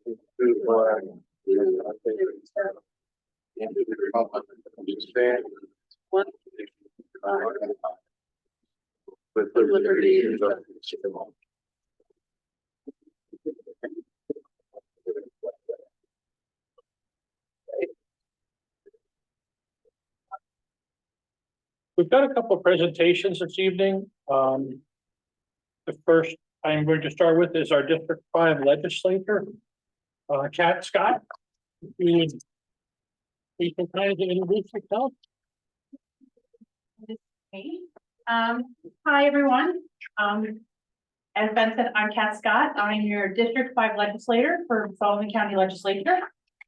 One, with liberty and justice for all. We've got a couple of presentations this evening. The first I'm going to start with is our District 5 legislator, Kat Scott. You can kind of introduce yourself. Hi, everyone. As Ben said, I'm Kat Scott. I'm your District 5 legislator for Sullivan County Legislature.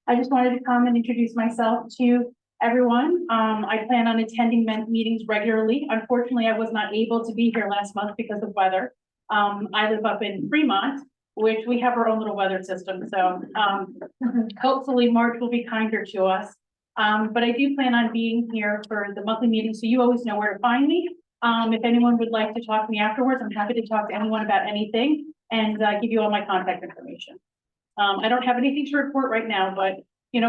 I just wanted to come and introduce myself to everyone. I plan on attending meetings regularly. Unfortunately, I was not able to be here last month because of weather. I live up in Fremont, which we have our own little weather system. So hopefully March will be kinder to us. But I do plan on being here for the monthly meeting, so you always know where to find me. If anyone would like to talk to me afterwards, I'm happy to talk to anyone about anything and give you all my contact information. I don't have anything to report right now, but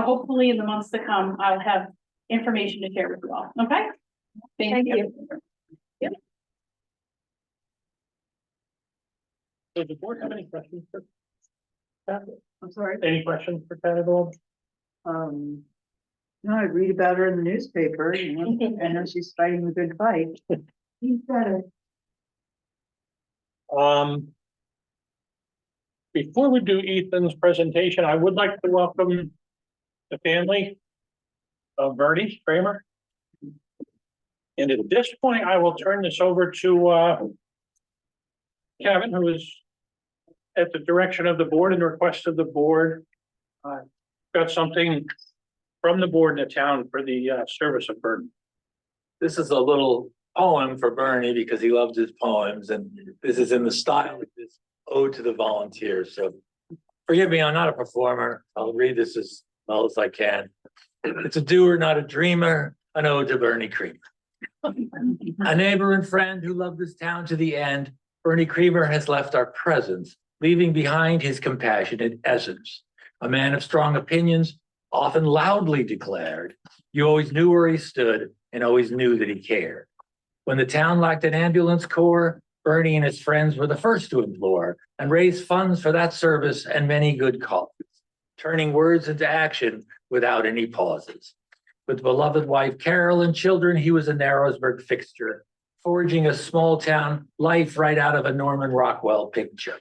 hopefully in the months to come, I'll have information to share with you all. Okay? Thank you. Yeah. Does the board have any questions for Kat? I'm sorry. Any questions for Kat at all? No, I read about her in the newspaper. I know she's fighting a good fight. He's better. Before we do Ethan's presentation, I would like to welcome the family of Bernie Kramer. And at this point, I will turn this over to Kevin, who is at the direction of the board and request of the board. Got something from the board in the town for the service of Bernie. This is a little poem for Bernie because he loves his poems, and this is in the style of this ode to the volunteers. So forgive me, I'm not a performer. I'll read this as well as I can. It's a doer, not a dreamer, an ode to Bernie Kramer. A neighbor and friend who loved this town to the end, Bernie Kramer has left our presence, leaving behind his compassionate essence. A man of strong opinions, often loudly declared, you always knew where he stood and always knew that he cared. When the town lacked an ambulance corps, Bernie and his friends were the first to implore and raise funds for that service and many good causes, turning words into action without any pauses. With beloved wife Carol and children, he was a Narrowsburg fixture, forging a small town life right out of a Norman Rockwell picture.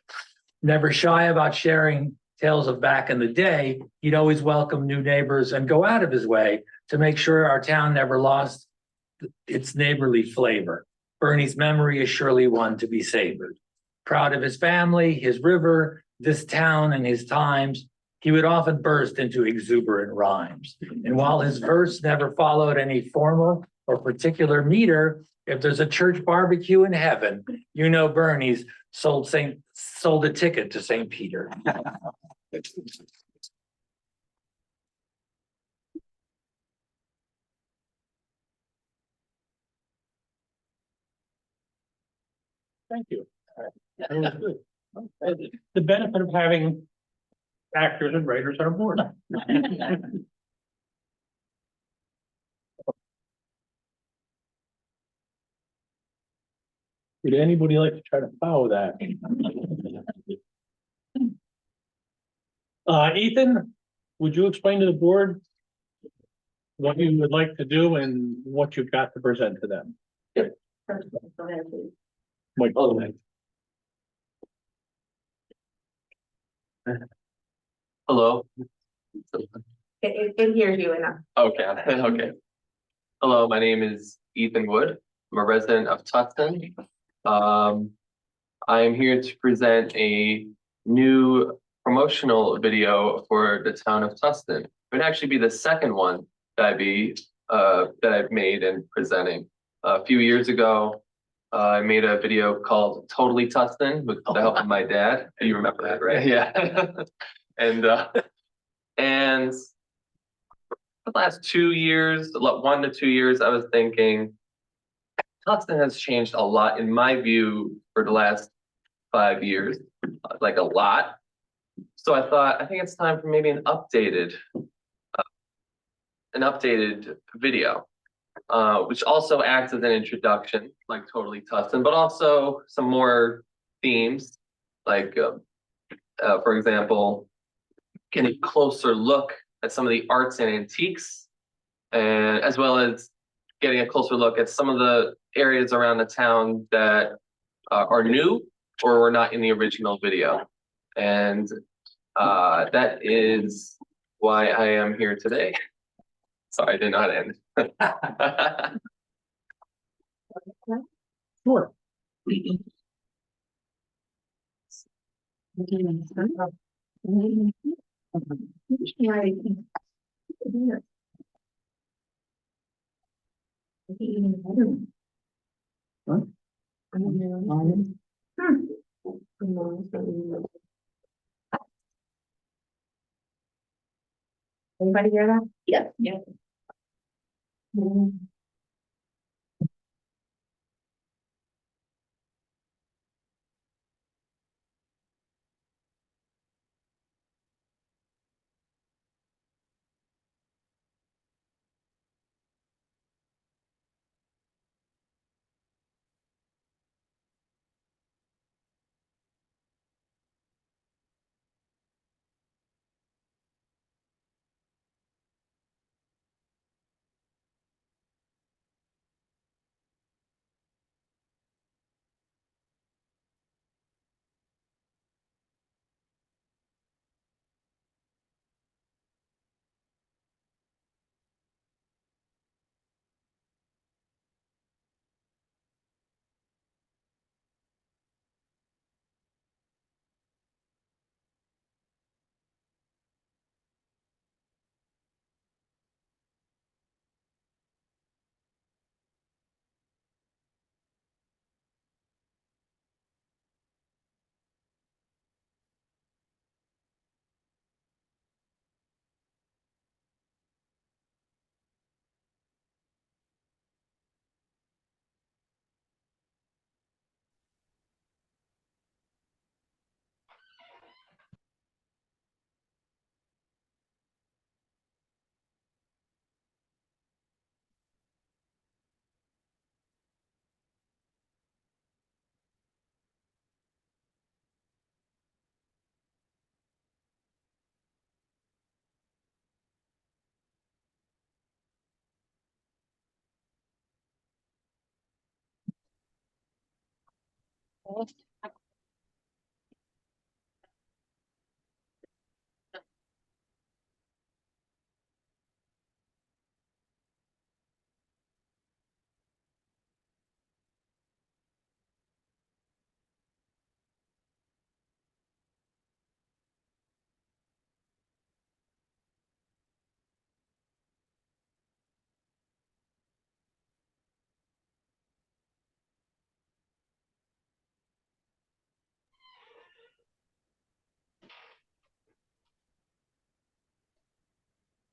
Never shy about sharing tales of back in the day, he'd always welcome new neighbors and go out of his way to make sure our town never lost its neighborly flavor. Bernie's memory is surely one to be savored. Proud of his family, his river, this town, and his times, he would often burst into exuberant rhymes. And while his verse never followed any formal or particular meter, if there's a church barbecue in heaven, Bernie's sold a ticket to St. Peter. Thank you. That was good. The benefit of having actors and writers on board. Would anybody like to try to follow that? Ethan, would you explain to the board what you would like to do and what you've got to present to them? Go ahead, please. Mike. Hello. It hears you enough. Okay. Okay. Hello, my name is Ethan Wood. I'm a resident of Tusten. I am here to present a new promotional video for the town of Tusten. It would actually be the second one that I've made and presenting. A few years ago, I made a video called Totally Tusten with the help of my dad. You remember that, right? Yeah. And the last 2 years, 1 to 2 years, I was thinking Tusten has changed a lot in my view for the last 5 years, like a lot. So I thought, I think it's time for maybe an updated video, which also acts as an introduction, like totally Tustin, but also some more themes, like, for example, getting a closer look at some of the arts and antiques, and as well as getting a closer look at some of the areas around the town that are new or were not in the original video. And that is why I am here today. Sorry, I did not end. Sure. Anybody hear that? Yeah. Yeah.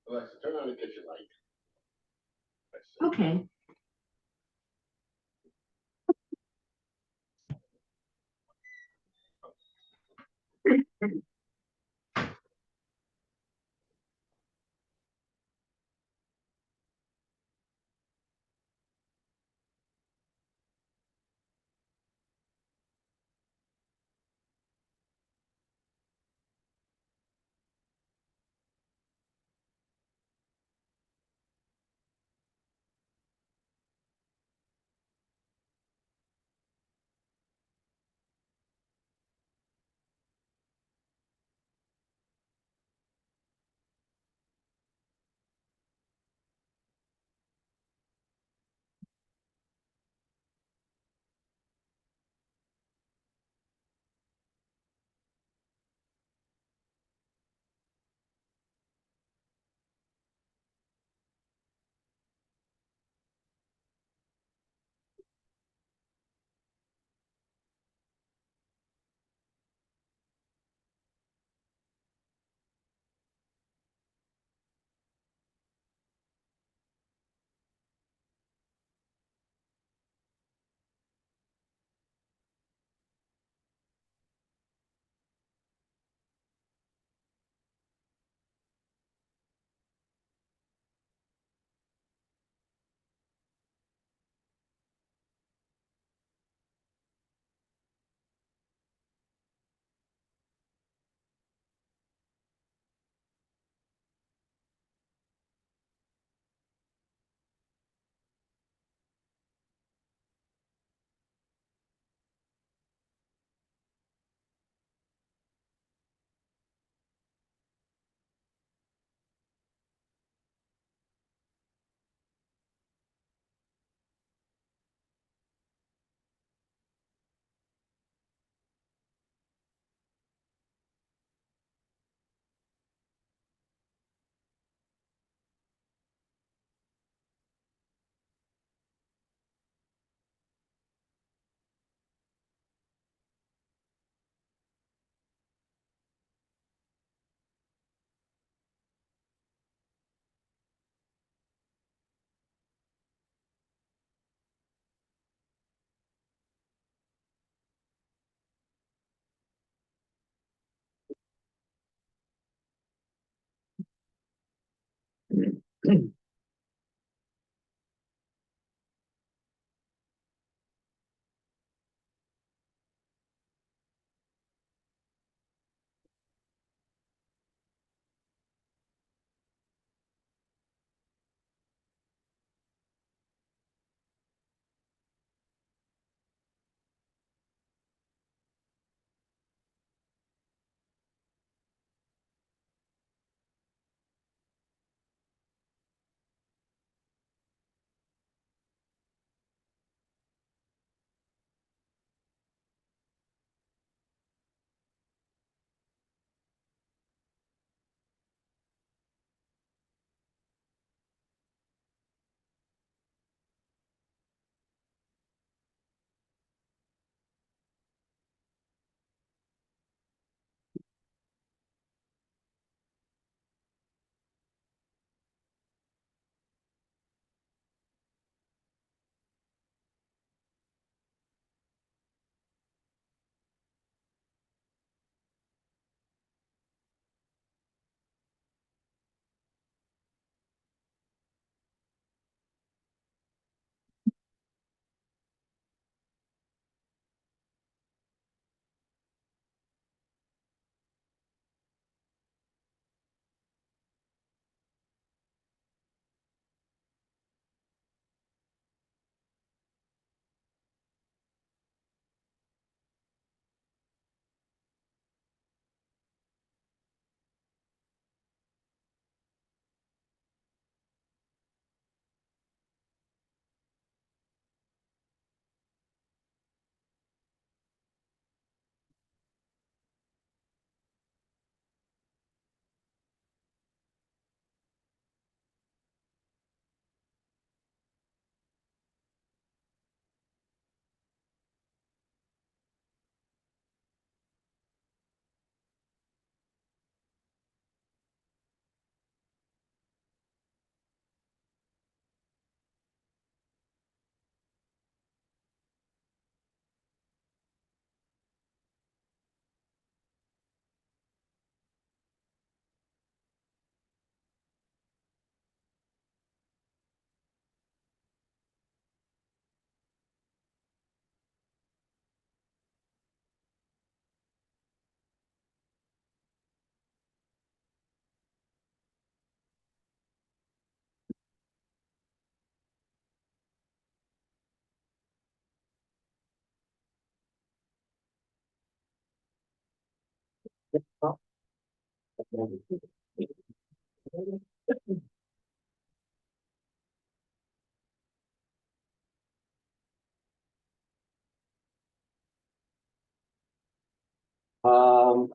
Alexa, turn on the kitchen light. Okay.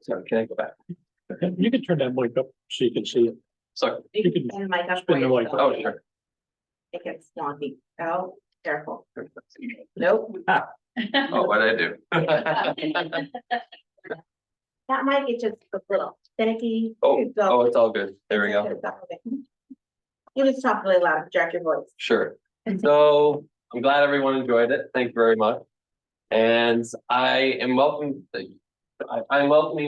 Sorry, can I go back? You can turn that mic up so you can see it. Sorry. You can And mic up spin the for mic you. up. Oh, sure. It gets wonky. Oh, careful. Nope. Oh, what'd I do? That mic is just a little finicky. Oh, It's all- it's all good. There we go. it's all okay. You just talk really loud, project your voice. Sure. So I'm glad everyone enjoyed it. Thank you very much. And I'm welcoming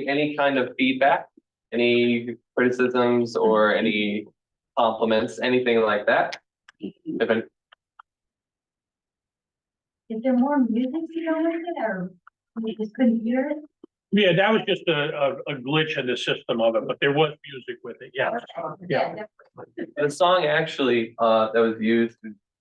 any kind of feedback, any criticisms or any compliments, anything like that. If it, Is there more music you know with it, or we just couldn't hear it? Yeah, that was just a glitch in the system of it, but there was music with it, yeah. Yeah. the song actually that was used,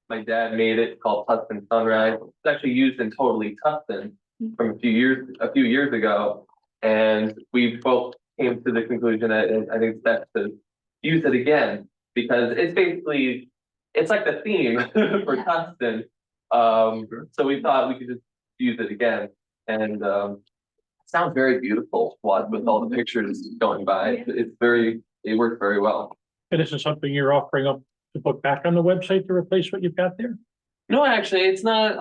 my dad made it called Tusten Sunrise. It's actually used in Totally Tusten from a few years ago. And we both came to the conclusion that I think it's best to use it again because it's basically, it's like the theme for Tusten. So we thought we could just use it again. And it sounds very beautiful with all the pictures going by. It worked very well. And this is something you're offering up to put back on the website to replace what you've got there? No, actually, it's not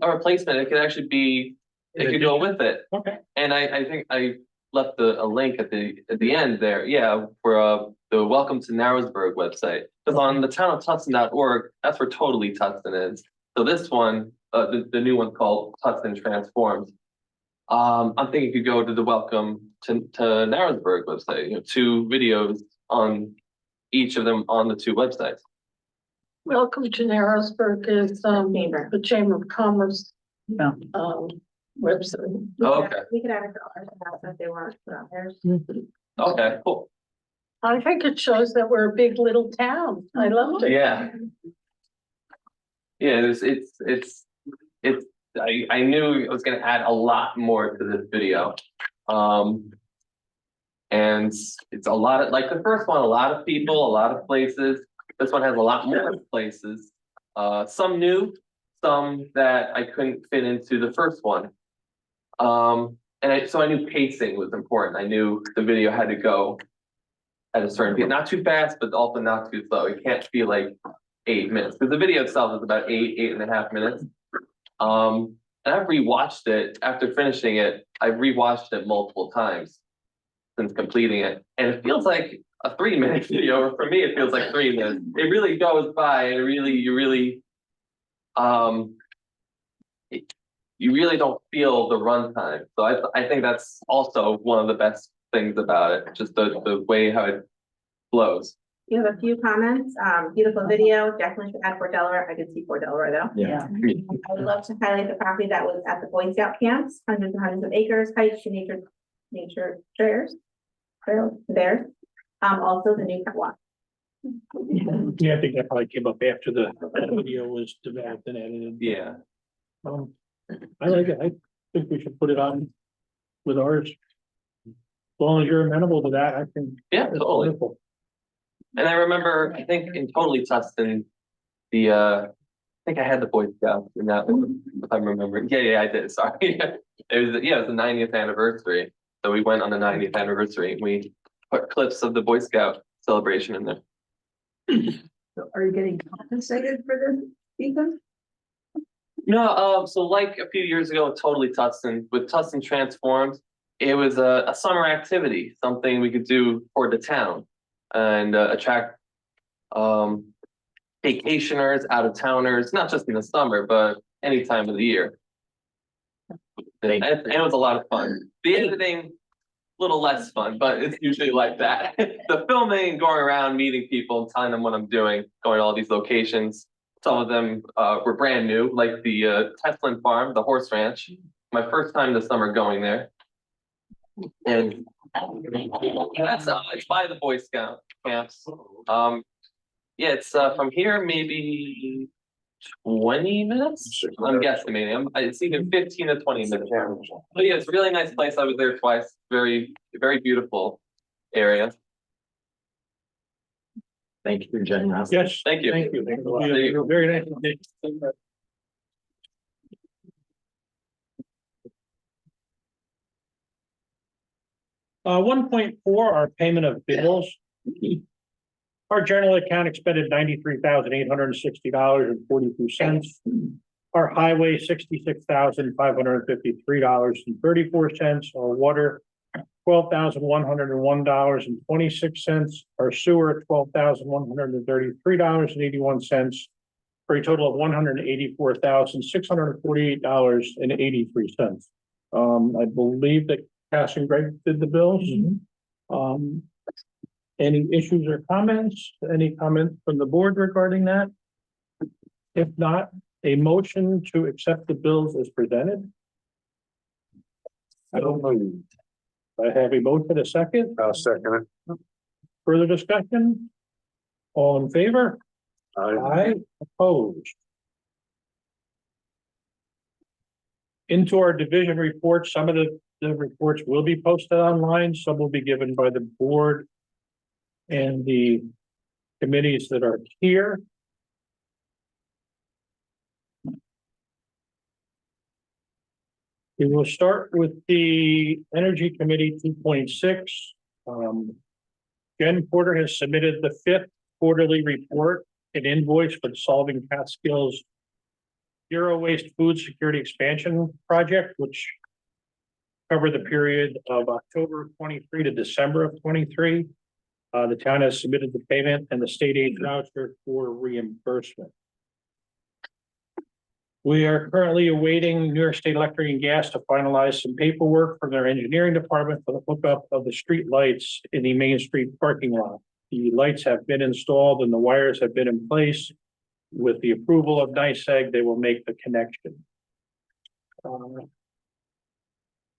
a replacement. It could actually be, it could go with it. Okay. And I think I left a link at the end there, yeah, for the Welcome to Narrowsburg website. Because on the townoftusten.org, that's where Totally Tusten is. So this one, the new one's called Tusten Transformed. I'm thinking you could go to the Welcome to Narrowsburg website, 2 videos on each of them on the 2 websites. Welcome to Narrowsburg is Chamber. the Chamber of Commerce Yeah. website. Oh, okay. We could add it to ours if they weren't put on theirs. Okay, cool. I think it shows that we're a big little town. I loved it. Yeah. Yeah, I knew I was gonna add a lot more to this video. And it's a lot of, like the first one, a lot of people, a lot of places. This one has a lot more places. Some new, some that I couldn't fit into the first one. So I knew pacing was important. I knew the video had to go at a certain pace, not too fast, but also not too slow. It can't be like 8 minutes, because the video itself is about 8.5 minutes. And I've rewatched it after finishing it. I've rewatched it multiple times since completing it, and it feels like a 3-minute video. For me, it feels like 3 minutes. It really goes by, and you really don't feel the runtime. So I think that's also one of the best things about it, just the way how it flows. You have a few comments, beautiful video, definitely should add Fort Delaware. I did see Fort Delaware though. Yeah. I would love to highlight the property that was at the Boy Scout camps, hundreds and hundreds of acres, hikes, nature trails, there. Also the new walk. Yeah, I think that probably came up after the video was developed and edited. Yeah. I like it. I think we should put it on with ours. As long as you're amenable to that, I think. Yeah, it's totally. wonderful. And I remember, I think in Totally Tusten, I think I had the Boy Scouts in that one, if I'm remembering. Yeah, I did. Sorry. It was the 90th anniversary. So we went on the 90th anniversary. We put clips of the Boy Scout celebration in there. So are you getting compensated for this, Ethan? No, so like a few years ago, with Totally Tusten, with Tusten Transformed, it was a summer activity, something we could do for the town and attract vacationers, out-of-towners, not just in the summer, but any time of the year. And it was a lot of fun. The editing, a little less fun, but it's usually like that. The filming, going around, meeting people, telling them what I'm doing, going to all these locations. Some of them were brand new, like the Teslin Farm, the horse ranch. My first time this summer going there. And that's it's by the Boy Scout camps. Yeah, it's from here maybe 20 minutes. I'm guesstimating. It's either 15 to 20 minutes. But yeah, it's a really nice place. I was there twice. Very, very beautiful area. Thank you for joining us. Yes. Thank you. Thank you. You're very nice. One point four, our payment of bills. Our general account expended $93,860.42. Our highway, $66,553.34. Our water, $12,101.26. Our sewer, $12,133.81. For a total of $184,648.83. I believe that Cass and Greg did the bills. Any issues or comments? Any comments from the board regarding that? If not, a motion to accept the bills as presented. I don't believe. I have a motion, a second. I'll second it. Further discussion? All in favor? Aye. Opposed. Into our division reports, some of the reports will be posted online, some will be given by the board and the committees that are here. We will start with the Energy Committee 2.6. Jen Porter has submitted the 5th quarterly report, an invoice for the Solving Catskills Zero Waste Food Security Expansion Project, which covered the period of October 23 to December of 23. The town has submitted the payment and the state aid voucher for reimbursement. We are currently awaiting New York State Electric and Gas to finalize some paperwork from their engineering department for the hookup of the street lights in the Main Street parking lot. The lights have been installed and the wires have been in place. With the approval of NYSEG, they will make the connection.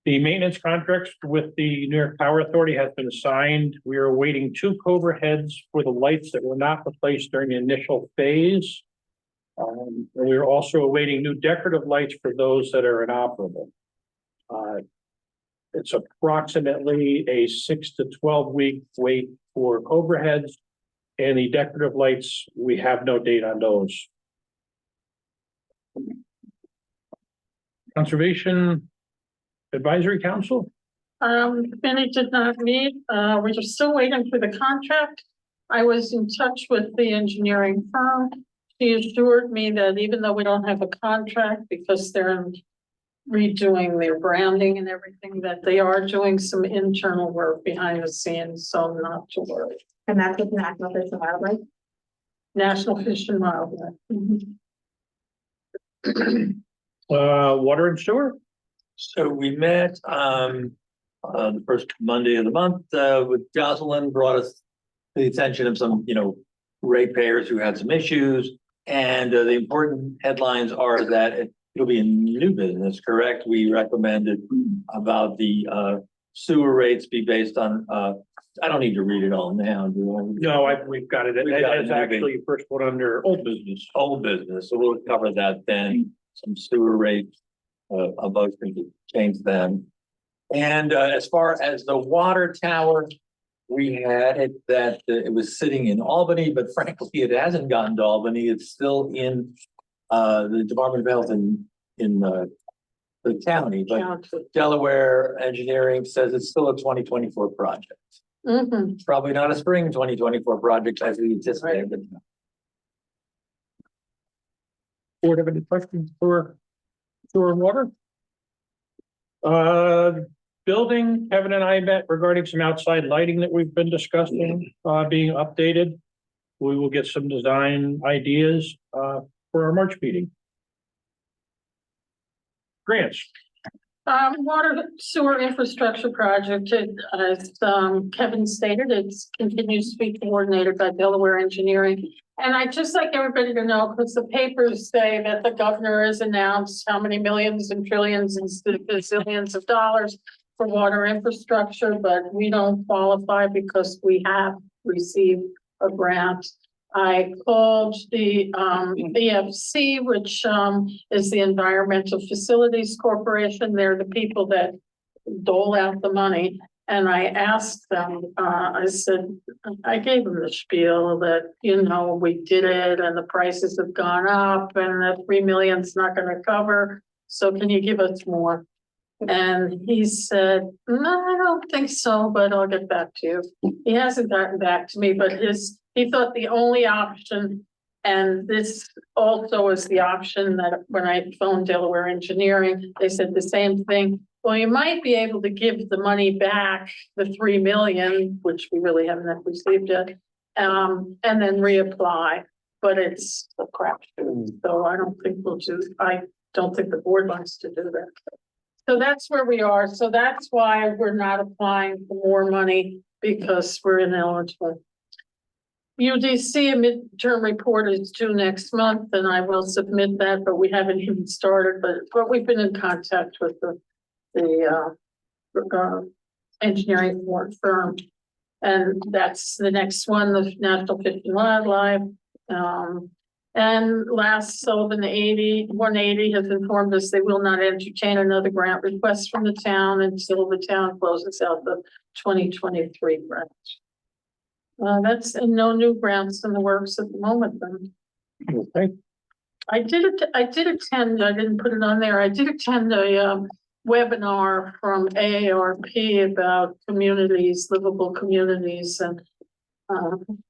The maintenance contracts with the New York Power Authority has been signed. We are awaiting 2 Cobra heads for the lights that were not replaced during the initial phase. And we are also awaiting new decorative lights for those that are inoperable. It's approximately a 6 to 12 week wait for Cobra heads, and the decorative lights, we have no date on those. Conservation Advisory Council? Committee did not meet. We're just still waiting for the contract. I was in touch with the engineering firm. She assured me that even though we don't have a contract because they're redoing their branding and everything, that they are doing some internal work behind the scenes, so not to worry. And that's with National Fish and Wildlife. National Fish and Wildlife. Water and sewer? So we met the first Monday of the month with Jocelyn, brought us to the attention of some, ratepayers who had some issues. And the important headlines are that it'll be a new business, correct? We recommended about the sewer rates be based on, I don't need to read it all now, do I? No, we've got it. We've got it. It's actually first one under old business. Old business, so we'll cover that then, some sewer rates, above to change them. And as far as the water tower, we had it that it was sitting in Albany, but frankly, it hasn't gotten to Albany. It's still in the Department of Health in the county, but Delaware Engineering says it's still a 2024 project. Probably not a spring 2024 project as we anticipated. But Board have any questions for sewer and water? Building, Kevin and I met regarding some outside lighting that we've been discussing, being updated. We will get some design ideas, for our March meeting. Grants. Water sewer infrastructure project, as Kevin stated, it continues to be coordinated by Delaware Engineering. And I'd just like everybody to know, because the papers say that the governor has announced how many millions and trillions and bazillions of dollars for water infrastructure, but we don't qualify because we have received a grant I called the EFC, which is the Environmental Facilities Corporation. They're the people that dole out the money. And I asked them, I said, I gave them the spiel that, you know, we did it and the prices have gone up and that 3 million's not gonna cover. So can you give us more? And he said, no, I don't think so, but I'll get back to you. He hasn't gotten back to me, but he thought the only option, and this also is the option that when I phoned Delaware Engineering, they said the same thing. Well, you might be able to give the money back, the 3 million, which we really haven't received yet, and then reapply, but it's a crapshoot. So I don't think I don't think the board wants to do that. So that's where we are. So that's why we're not applying for more money, because we're ineligible. UDC, a midterm report is due next month and I will submit that, but we haven't even started, but we've been in contact with the engineering firm. And that's the next one, the National Fish and Wildlife. And last Sullivan 180 has informed us they will not entertain another grant request from the town until the town closes out the 2023 grant. That's no new grants in the works at the moment then. Okay. I did attend, I didn't put it on there, I did attend a webinar from AARP about communities, livable communities, and I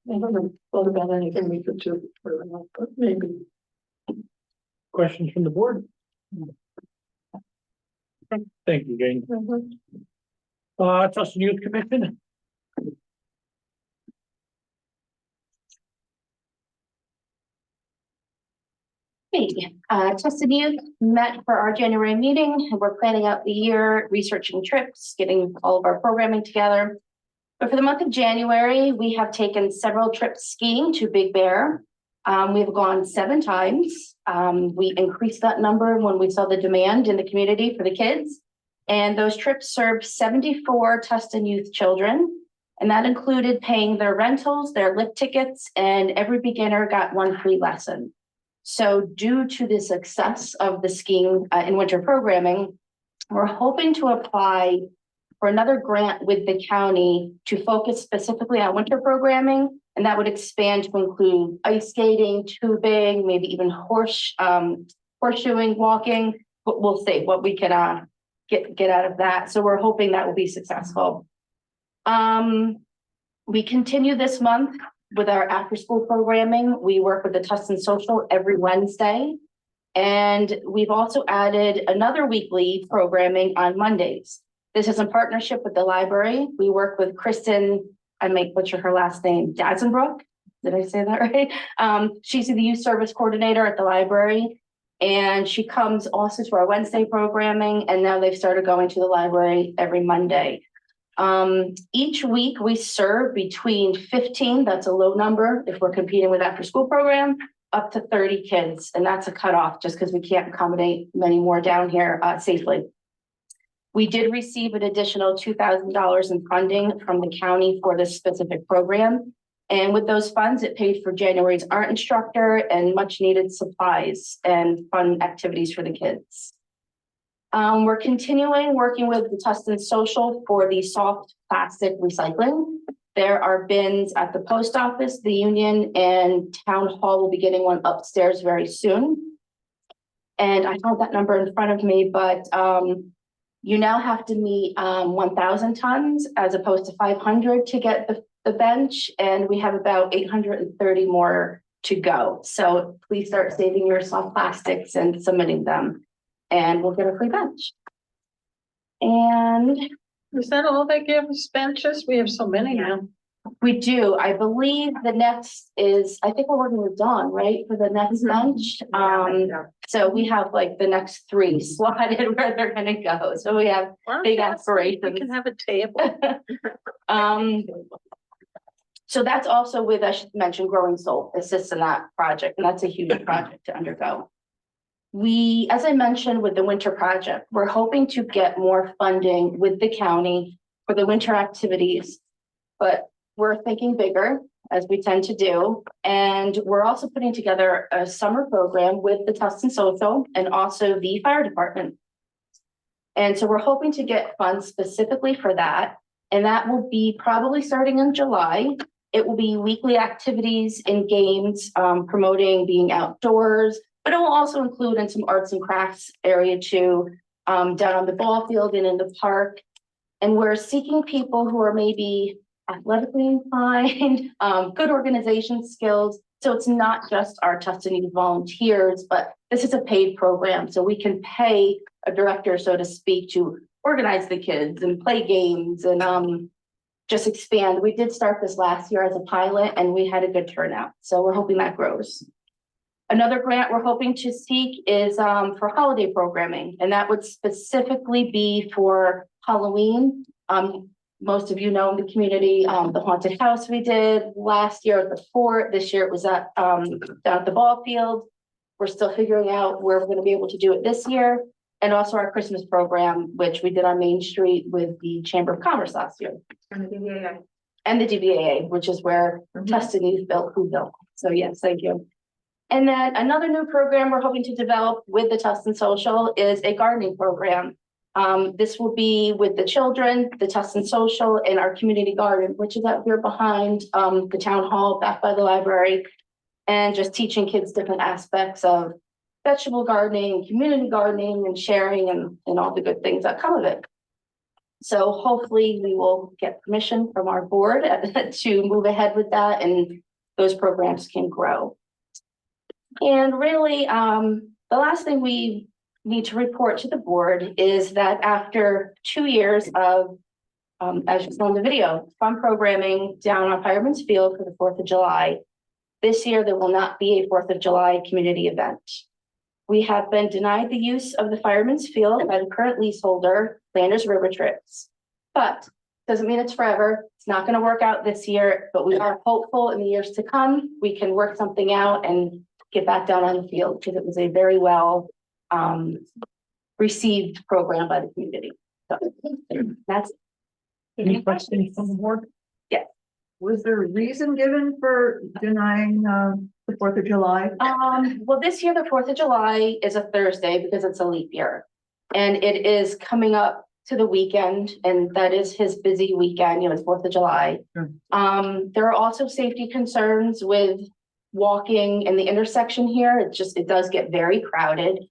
haven't thought about anything we could do for that, but maybe. Questions from the board? Thank you, Jane. Tusten Youth Commission. Tusten Youth met for our January meeting. We're planning out the year, researching trips, getting all of our programming together. But for the month of January, we have taken several trips skiing to Big Bear. We've gone 7 times. We increased that number when we saw the demand in the community for the kids. And those trips served 74 Tusten Youth children. And that included paying their rentals, their lift tickets, and every beginner got 1 free lesson. So due to the success of the skiing and winter programming, we're hoping to apply for another grant with the county to focus specifically on winter programming. And that would expand to include ice skating, tubing, maybe even horseshoeing, walking. But we'll see what we can get out of that. So we're hoping that will be successful. We continue this month with our after-school programming. We work with the Tusten Social every Wednesday. And we've also added another weekly programming on Mondays. This is in partnership with the library. We work with Kristen, I might butcher her last name, Dazenbrook. Did I say that right? She's the youth service coordinator at the library. And she comes also to our Wednesday programming. And now they've started going to the library every Monday. Each week we serve between 15, that's a low number if we're competing with after school program, up to 30 kids. And that's a cutoff just because we can't accommodate many more down here safely. We did receive an additional $2,000 in funding from the county for this specific program. And with those funds, it paid for January's art instructor and much needed supplies and fun activities for the kids. We're continuing working with the Tusten Social for the soft plastic recycling. There are bins at the post office, the union, and town hall will be getting one upstairs very soon. And I don't have that number in front of me, but you now have to meet 1,000 tons as opposed to 500 to get the bench. And we have about 830 more to go. So please start saving your soft plastics and submitting them. And we'll get a free bench. And Is that all they give us, benches? We have so many now. we do, I believe the next is, I think we're working with Dawn, right, for the next bench. So we have like the next 3 slotted where they're gonna go. So we have big aspirations. We can have a table. So that's also with, I should mention, Growing Soul assists in that project, and that's a huge project to undergo. We, as I mentioned with the winter project, we're hoping to get more funding with the county for the winter activities, but we're thinking bigger. as we tend to do. And we're also putting together a summer program with the Tusten Social and also the fire department. And so we're hoping to get funds specifically for that. And that will be probably starting in July. It will be weekly activities and games, promoting being outdoors, but it will also include in some arts and crafts area too, down on the ball field and in the park. And we're seeking people who are maybe athletically inclined, good organization skills. So it's not just our Tusten Youth volunteers, but this is a paid program. So we can pay a director, so to speak, to organize the kids and play games and just expand. We did start this last year as a pilot and we had a good turnout. So we're hoping that grows. Another grant we're hoping to seek is for holiday programming, and that would specifically be for Halloween. Most of you know in the community, the haunted house we did last year at the fort. This year it was at down at the ball field. We're still figuring out where we're going to be able to do it this year. And also our Christmas program, which we did on Main Street with the Chamber of Commerce last year. And the DVAA. And the DBAA, which is where Tusten Youth built who built. So yes, thank you. And then another new program we're hoping to develop with the Tusten Social is a gardening program. This will be with the children, the Tusten Social, and our community garden, which is out here behind the town hall, back by the library, and just teaching kids different aspects of vegetable gardening, community gardening, and sharing, and all the good things that come of it. So hopefully we will get permission from our board to move ahead with that, and those programs can grow. And really, the last thing we need to report to the board is that after 2 years of, as you saw in the video, fun programming down on Fireman's Field for the 4th of July, this year there will not be a 4th of July community event. We have been denied the use of the Fireman's Field by the current leaseholder, Landers River Trips. But doesn't mean it's forever. It's not going to work out this year, but we are hopeful in the years to come, we can work something out and get back down on the field, because it was a very well received program by the community. So that's. Any questions from the board? Was there a reason given for denying the 4th of July? Well, this year, the 4th of July is a Thursday because it's a leap year. And it is coming up to the weekend, and that is his busy weekend, you know, it's 4th of July. Sure. There are also safety concerns with walking in the intersection here. It does get very crowded.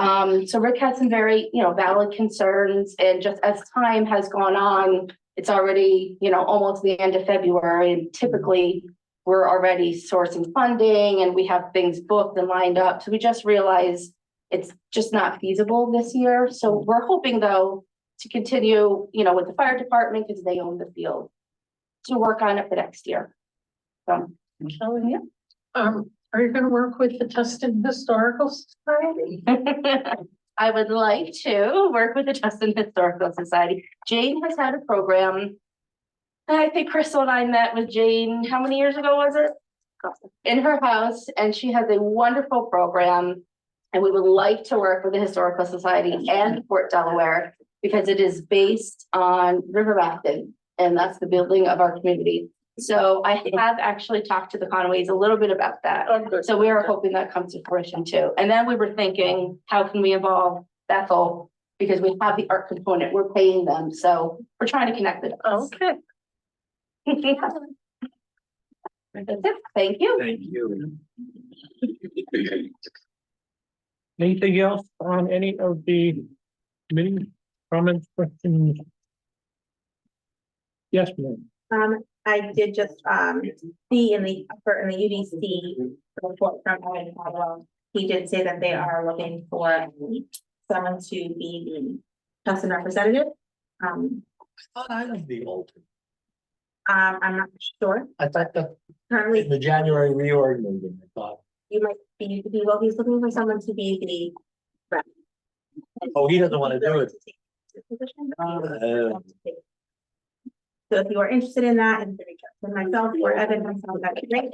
So Rick had some very, valid concerns, and just as time has gone on, it's already, almost the end of February, and typically we're already sourcing funding and we have things booked and lined up. So we just realized it's just not feasible this year. So we're hoping though to continue, with the fire department, because they own the field, to work on it for next year. So, yeah. Are you gonna work with the Tusten Historical Society? I would like to work with the Tusten Historical Society. Jane has had a program. I think Crystal and I met with Jane, how many years ago was it? In her house, and she has a wonderful program. And we would like to work with the Historical Society and Port Delaware, because it is based on river rafting, and that's the building of our community. So I have actually talked to the Conways a little bit about that. Oh, good. So we are hoping that comes to fruition too. And then we were thinking, how can we involve Bethel? Because we have the art component, we're paying them. So we're trying to connect the dots. Okay. That's it. Thank you. Thank you. Anything else on any of the committee comments, questions? Yes, ma'am. I did just, see in the UDC report from Evan Caldwell, he did say that they are looking for someone to be the Tusten representative. I thought I was the alternate. I'm not sure. I thought that in Currently, the January reorg meeting, I thought. you might be, well, he's looking for someone to be the rep. Oh, he doesn't wanna do it. So if you are interested in that, and reach out to myself or Evan, myself, that'd be great.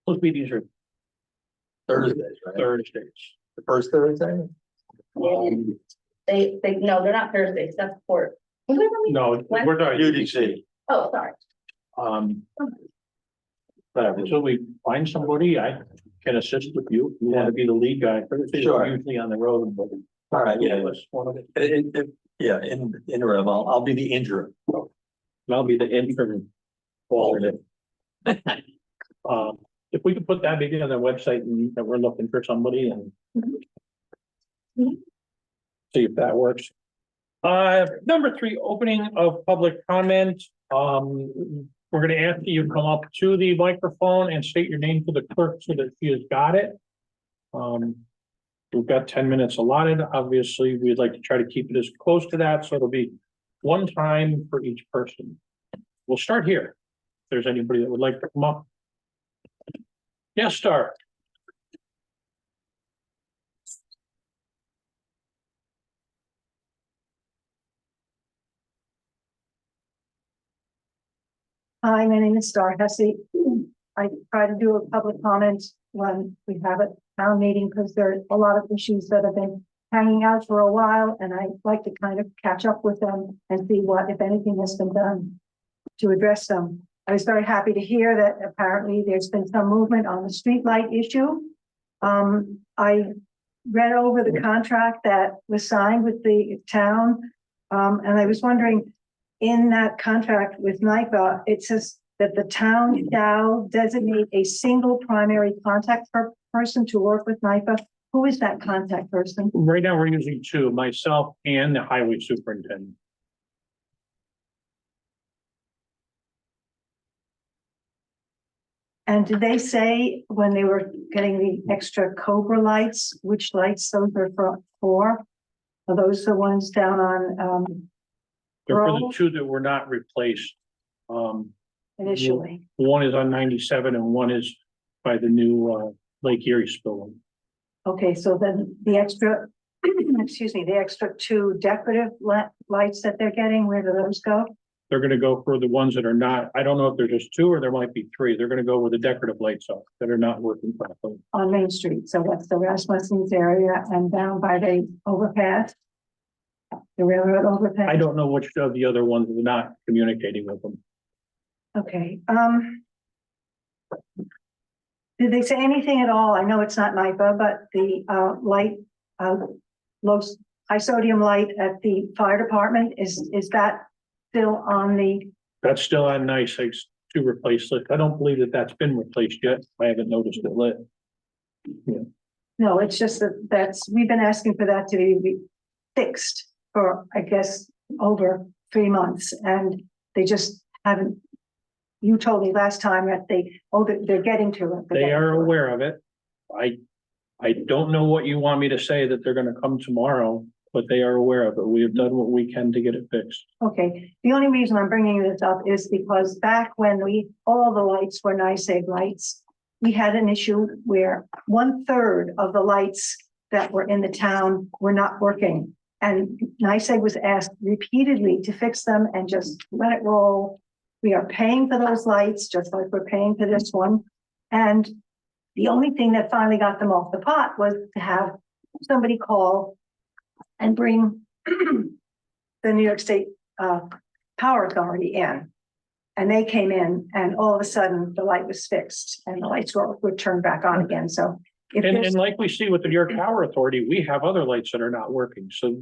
Those meetings are Thursdays, right? Thursdays. The first Thursday? No, they're not Thursdays, that's Port. No, we're not UDC. Oh, sorry. But until we find somebody, I can assist with you. You want to be the lead guy. Sure. Usually on the road, but. All right, yeah. One of it. Yeah, in interim, I'll be the interim. And I'll be the interim alternate. If we could put that maybe on the website and that we're looking for somebody and. See if that works. Number 3, opening of public comment. We're gonna ask you to come up to the microphone and state your name for the clerk so that she has got it. We've got 10 minutes allotted. Obviously, we'd like to try to keep it as close to that, so it'll be one time for each person. We'll start here. If there's anybody that would like to come up. Yes, start. Hi, my name is Star Hesse. I try to do a public comment when we have a town meeting because there are a lot of issues that have been hanging out for a while, and I like to kind of catch up with them and see what, if anything, has been done to address them. I was very happy to hear that apparently there's been some movement on the streetlight issue. I read over the contract that was signed with the town, and I was wondering, in that contract with NIPA, it says that the town shall designate a single primary contact person to work with NIPA. Who is that contact person? Right now, we're using 2, myself and the highway superintendent. And did they say when they were getting the extra Cobra lights, which lights those are for? Are those the ones down on, They're for the Roll. 2 that were not replaced. initially? One is on 97 and one is by the new Lake Erie spillway. Okay, so then the extra, excuse me, the extra 2 decorative lights that they're getting, where do those go? They're gonna go for the ones that are not, I don't know if there's just 2 or there might be 3. They're gonna go where the decorative lights are that are not working properly. On Main Street, so that's the Rasmussen's area and down by the overpass? The railroad overpass? I don't know which of the other ones are not communicating with them. Okay, did they say anything at all? I know it's not NIPA, but the light, high sodium light at the fire department, is that still on the, That's still on NICEAG to replace it. I don't believe that that's been replaced yet. I haven't noticed it lit. no, it's just that we've been asking for that to be fixed for, I guess, over 3 months, and they just haven't. You told me last time that they're getting to it. They are aware of it. I don't know what you want me to say that they're gonna come tomorrow, but they are aware of it. We have done what we can to get it fixed. Okay, the only reason I'm bringing this up is because back when all the lights were NICEAG lights, we had an issue where 1/3 of the lights that were in the town were not working. And NICEAG was asked repeatedly to fix them and just let it roll. We are paying for those lights, just like we're paying for this one. And the only thing that finally got them off the pot was to have somebody call and bring the New York State Power Authority in. And they came in and all of a sudden the light was fixed and the lights were turned back on again. So if And there's, like we see with the New York Power Authority, we have other lights that are not working. So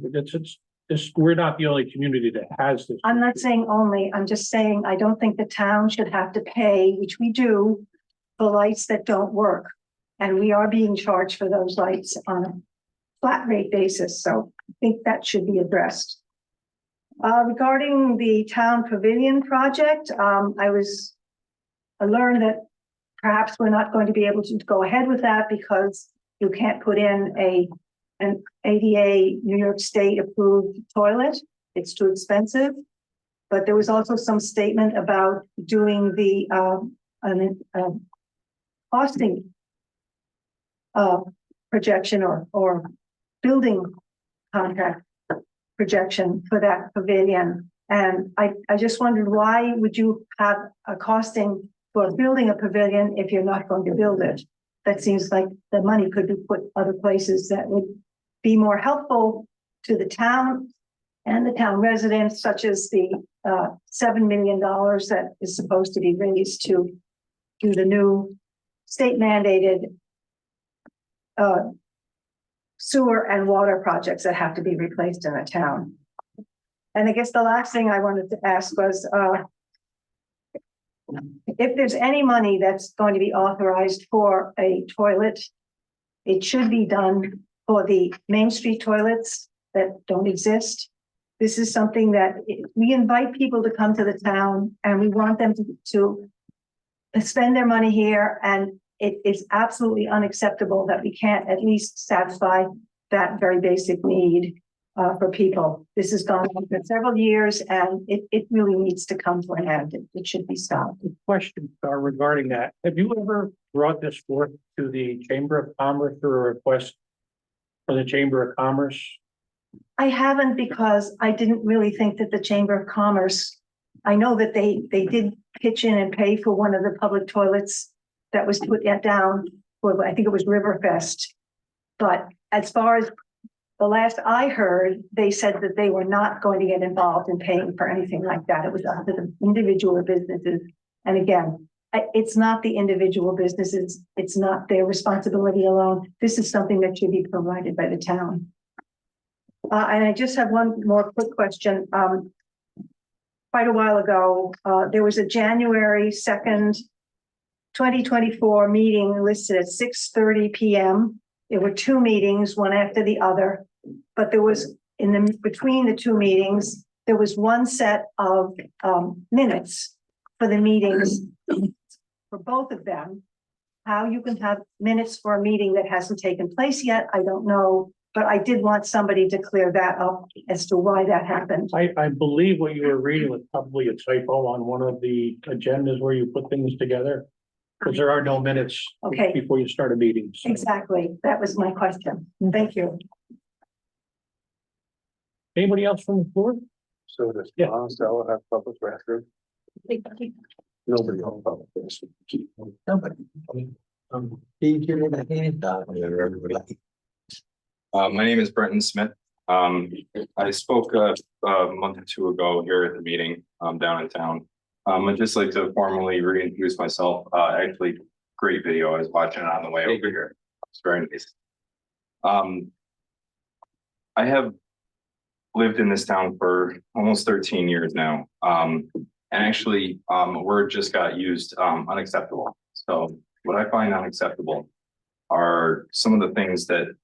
we're not the only community that has this. I'm not saying only, I'm just saying, I don't think the town should have to pay, which we do, for lights that don't work. And we are being charged for those lights on a flat rate basis. So I think that should be addressed. Regarding the town pavilion project, I learned that perhaps we're not going to be able to go ahead with that because you can't put in an ADA New York State approved toilet. It's too expensive. But there was also some statement about doing the costing projection or building contract projection for that pavilion. And I just wondered, why would you have a costing for building a pavilion if you're not going to build it? That seems like the money could be put other places that would be more helpful to the town and the town residents, such as the $7 million that is supposed to be raised to do the new state mandated sewer and water projects that have to be replaced in the town. And I guess the last thing I wanted to ask was, if there's any money that's going to be authorized for a toilet, it should be done for the Main Street toilets that don't exist. This is something that we invite people to come to the town and we want them to spend their money here, and it is absolutely unacceptable that we can't at least satisfy that very basic need for people. This has gone on for several years and it really needs to come to an end. It should be stopped. Questions regarding that. Have you ever brought this forth to the Chamber of Commerce or a request for the Chamber of Commerce? I haven't, because I didn't really think that the Chamber of Commerce, I know that they did pitch in and pay for one of the public toilets that was put down for, I think it was Riverfest. But as far as the last I heard, they said that they were not going to get involved in paying for anything like that. It was up to the individual businesses. And again, it's not the individual businesses. It's not their responsibility alone. This is something that should be provided by the town. And I just have one more quick question. Quite a while ago, there was a January 2nd, 2024 meeting listed at 6:30 p.m. There were two meetings, one after the other, but there was between the two meetings, there was one set of minutes for the meetings for both of them. How you can have minutes for a meeting that hasn't taken place yet, I don't know, but I did want somebody to clear that up as to why that happened. I believe what you were reading was probably a typo on one of the agendas where you put things together. Because there are no minutes Okay. before you start a meeting. So. Exactly, that was my question. Thank you. Anybody else from the floor? So does Yeah. Stella have public record? Nobody on public record. Nobody. My name is Brenton Smith. I spoke a month or two ago here at the meeting down in town. I'd just like to formally reintroduce myself. Actually, great video. I was watching it on the way over here. It's very nice. I have lived in this town for almost 13 years now. And actually, a word just got used, unacceptable. So what I find unacceptable are some of the things that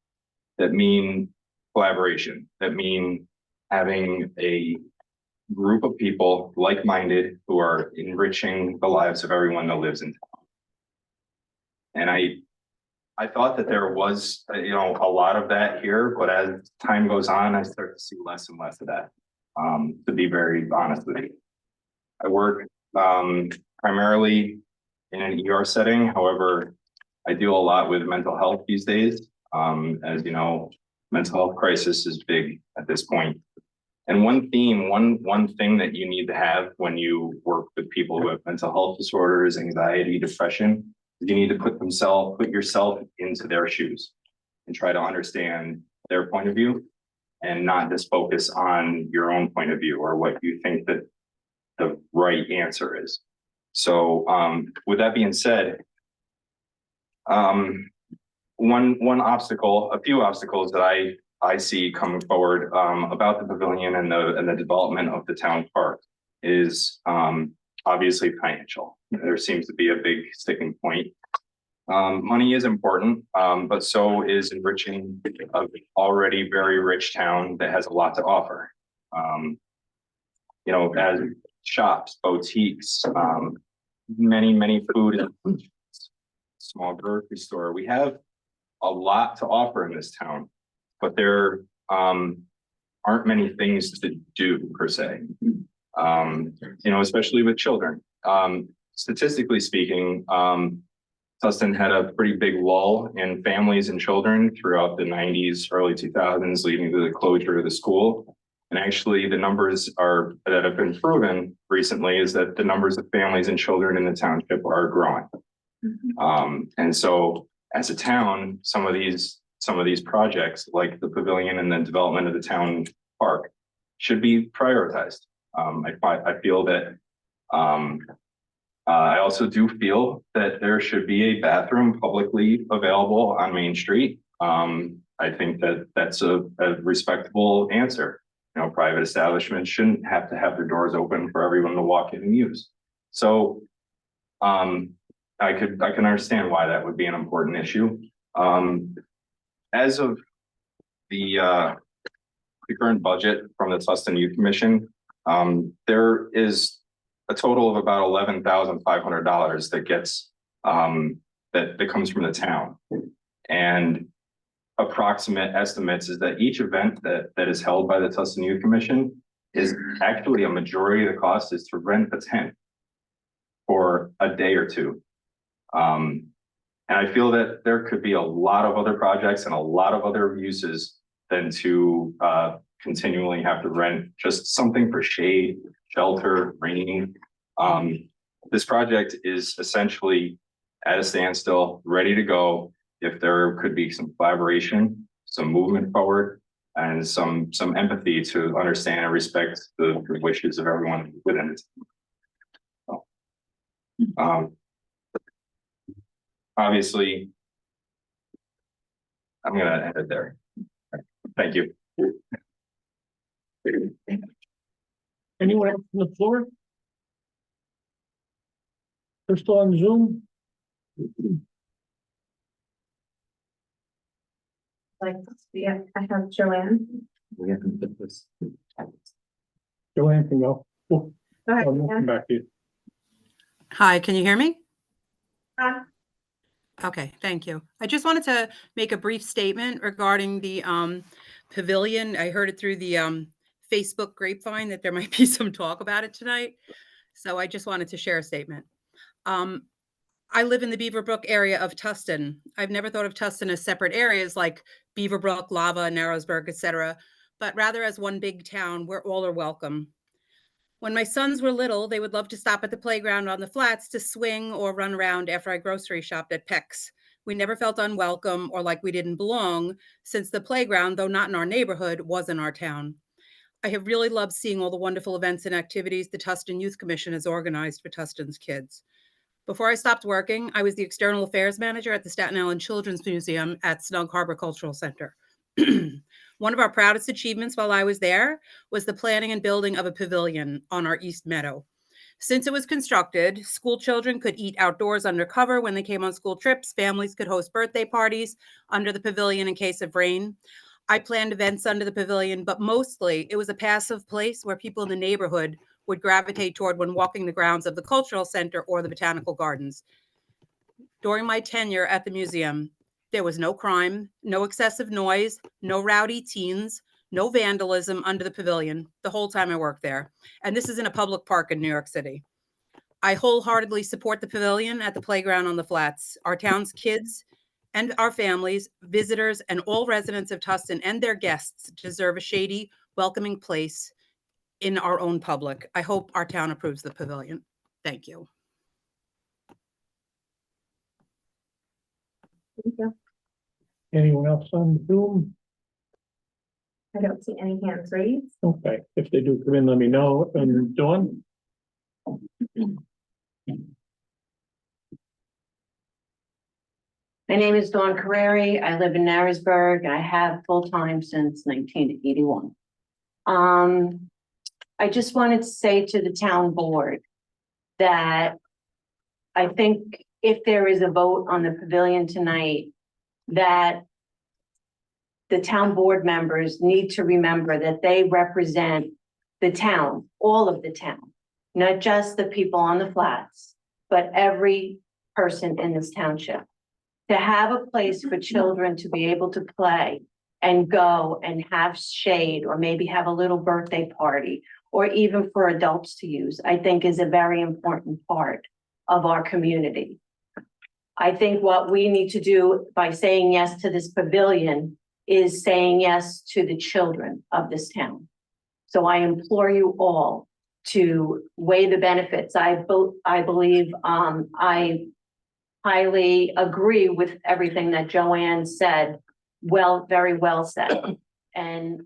mean collaboration, that mean having a group of people like-minded who are enriching the lives of everyone that lives in town. And I thought that there was, a lot of that here, but as time goes on, I start to see less and less of that, to be very honest with you. I work primarily in an ER setting. However, I deal a lot with mental health these days. As you know, mental health crisis is big at this point. And one thing that you need to have when you work with people who have mental health disorders, anxiety, depression, is you need to put yourself into their shoes and try to understand their point of view and not just focus on your own point of view or what you think that the right answer is. So with that being said, a few obstacles that I see coming forward about the pavilion and the development of the town park is obviously financial. There seems to be a big sticking point. Money is important, but so is enriching an already very rich town that has a lot to offer. As shops, boutiques, many food, small grocery store. We have a lot to offer in this town, but there aren't many things to do per se. Especially with children. Statistically speaking, Tusten had a pretty big lull in families and children throughout the 90s, early 2000s, leading to the closure of the school. And actually the numbers that have been proven recently is that the numbers of families and children in the township are growing. And so as a town, some of these projects like the pavilion and the development of the town park should be prioritized. I feel that, I also do feel that there should be a bathroom publicly available on Main Street. I think that that's a respectable answer. You know, private establishments shouldn't have to have their doors open for everyone to walk in and use. So, I can understand why that would be an important issue. As of the current budget from the Tusten Youth Commission, there is a total of about $11,500 that gets that comes from the town. And approximate estimates is that each event that is held by the Tusten Youth Commission is actually a majority of the cost is to rent a tent for a day or two. And I feel that there could be a lot of other projects and a lot of other uses than to continually have to rent just something for shade, shelter, rain. This project is essentially at a standstill, ready to go. If there could be some collaboration, some movement forward, and some empathy to understand and respect the wishes of everyone within it. So, obviously, I'm gonna end it there. Thank you. Anyone else on the floor? Crystal on Zoom? Like, yeah, I have Joanne. Joanne can go. Oh, Go ahead, we'll come back to you. Hi, can you hear me? Ann. Okay, thank you. I just wanted to make a brief statement regarding the pavilion. I heard it through the Facebook grapevine that there might be some talk about it tonight. So I just wanted to share a statement. I live in the Beaverbrook area of Tusten. I've never thought of Tusten as separate areas like Beaverbrook, Lava, Narrowsburg, etc., but rather as one big town where all are welcome. When my sons were little, they would love to stop at the playground on the flats to swing or run around after I grocery shopped at Peck's. We never felt unwelcome or like we didn't belong, since the playground, though not in our neighborhood, was in our town. I have really loved seeing all the wonderful events and activities the Tusten Youth Commission has organized for Tusten's kids. Before I stopped working, I was the External Affairs Manager at the Staten Island Children's Museum at Snug Harbor Cultural Center. One of our proudest achievements while I was there was the planning and building of a pavilion on our East Meadow. Since it was constructed, school children could eat outdoors under cover when they came on school trips. Families could host birthday parties under the pavilion in case of rain. I planned events under the pavilion, but mostly it was a passive place where people in the neighborhood would gravitate toward when walking the grounds of the cultural center or the botanical gardens. During my tenure at the museum, there was no crime, no excessive noise, no rowdy teens, no vandalism under the pavilion the whole time I worked there. And this is in a public park in New York City. I wholeheartedly support the pavilion at the playground on the flats. Our town's kids and our families, visitors, and all residents of Tusten and their guests deserve a shady, welcoming place in our own public. I hope our town approves the pavilion. Thank you. Thank you. Anyone else on Zoom? I don't see any hands raised. Okay, if they do come in, let me know. And Dawn? My name is Dawn Carreri. I live in Narrowsburg. I have full-time since 1981. I just wanted to say to the town board that I think if there is a vote on the pavilion tonight, that the town board members need to remember that they represent the town, all of the town, not just the people on the flats, but every person in this township. To have a place for children to be able to play and go and have shade, or maybe have a little birthday party, or even for adults to use, I think is a very important part of our community. I think what we need to do by saying yes to this pavilion is saying yes to the children of this town. So I implore you all to weigh the benefits. I believe I highly agree with everything that Joanne said. Well, very well said. And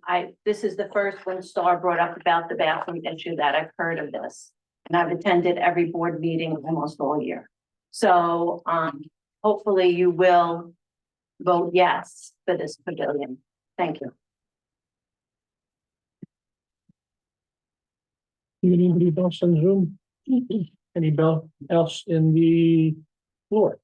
this is the first when Star brought up about the bathroom issue that I've heard of this. And I've attended every board meeting almost all year. So, hopefully you will vote yes for this pavilion. Thank you. Anybody else on Zoom? Anybody else in the floor?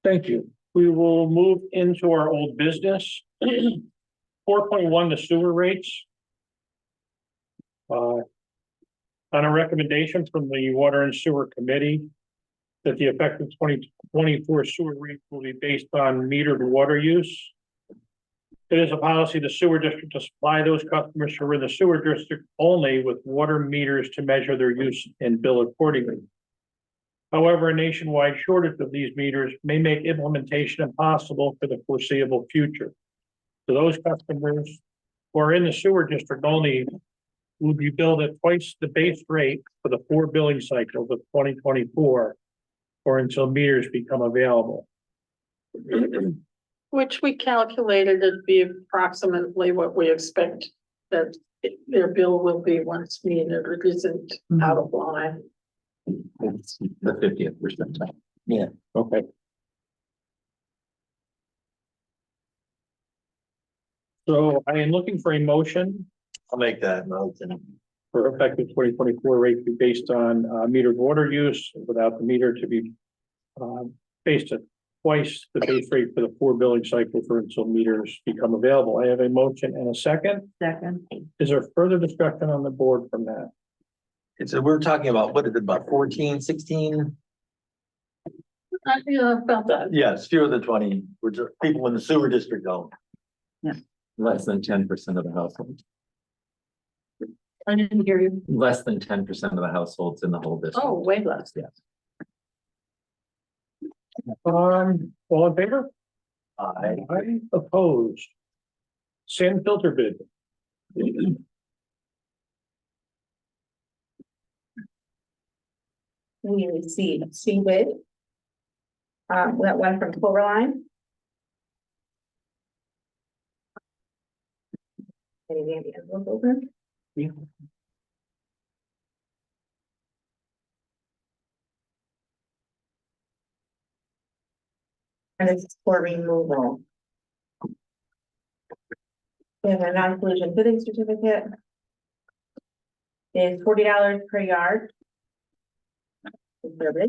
Thank you. We will move into our old business. 4.1, the sewer rates. On a recommendation from the Water and Sewer Committee, that the effective 2024 sewer rate will be based on metered water use. It is a policy of the sewer district to supply those customers who are in the sewer district only with water meters to measure their use and bill accordingly. However, a nationwide shortage of these meters may make implementation impossible for the foreseeable future. So those customers who are in the sewer district only will be billed at twice the base rate for the 4 billing cycles of 2024 or until meters become available. Which we calculated it'd be approximately what we expect that their bill will be once metered. It isn't out of line. It's the 50th percentile. Yeah. Okay. So I am looking for a motion I'll make that motion. for effective 2024 rate to be based on metered water use without the meter to be based at twice the base rate for the 4 billing cycle for until meters become available. I have a motion and a second. Second. Is there further discussion on the board from that? We're talking about, what is it, about 14, 16? Yeah, about that. Yes, fewer than 20, which are people in the sewer district don't. Less than 10% of the households. I didn't hear you. Less than 10% of the households in the whole district. Oh, way less. Yes. All in favor? I Aye. Opposed? Sand filter bid. We received bid. That one from Cloverline. Any of the envelope open? And it's for removal. We have a non-pollution bidding certificate. Is $40 per yard. Okay,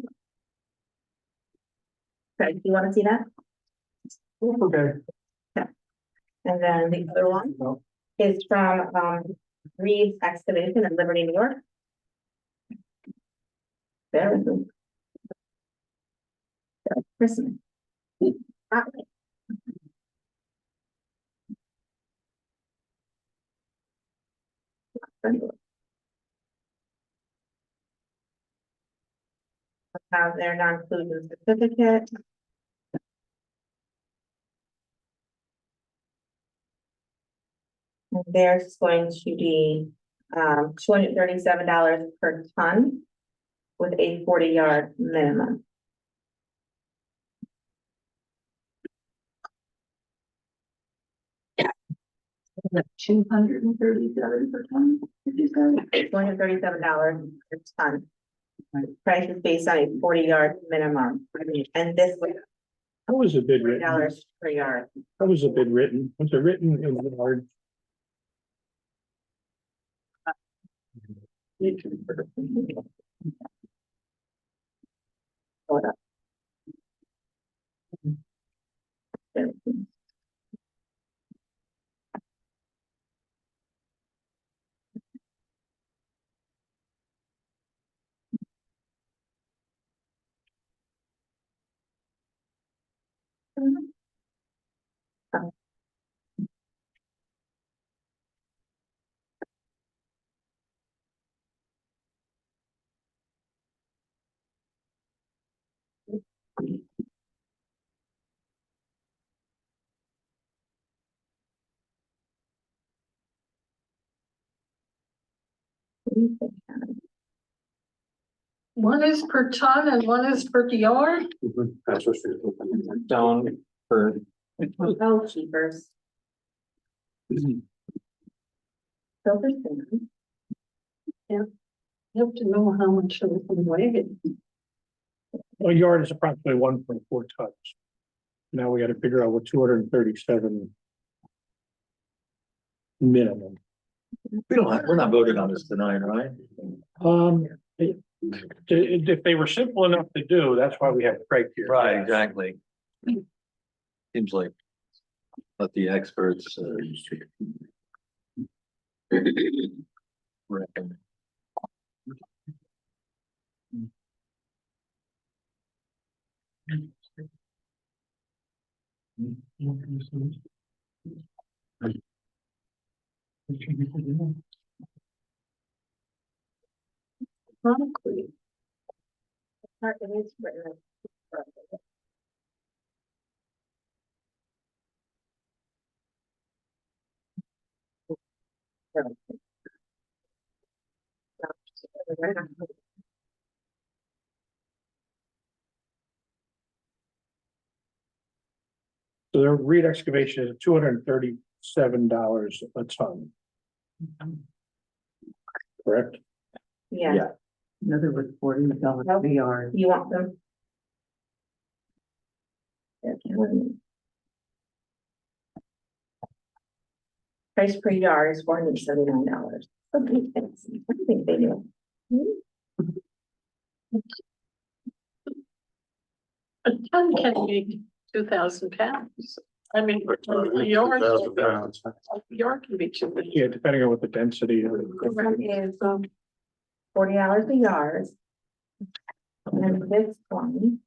do you want to see that? Okay. And then the other one is from Reeves Excavation in Liberty, New York. There we go. Christmas. Have their non-pollution certificate. And there's going to be $237 per ton with a 40-yard minimum. $237 per ton, did you say? $237 per ton. Price is based on a 40-yard minimum. And this was How was the bid written? $40 per yard. How was the bid written? Was it written in large? Hold up. One is per ton and one is per yard. That's what down per Oh, cheapers. Silver spoon. You have to know how much it would weigh. A yard is approximately 1.4 tons. Now we gotta figure out what 237 minimum. We're not voting on this tonight, right? If they were simple enough to do, that's why we have Craig here. Right, exactly. Seems like, let the experts, reckon. Concrete. It is written. So their reed excavation is $237 a ton. Correct? Yeah, In other words, $40 a yard. you want them? Price per yard is $479. I think they do. A ton can be 2,000 pounds. I mean, a yard, a yard can be 2,000. Yeah, depending on what the density is. This one is $40 a yard. And this one.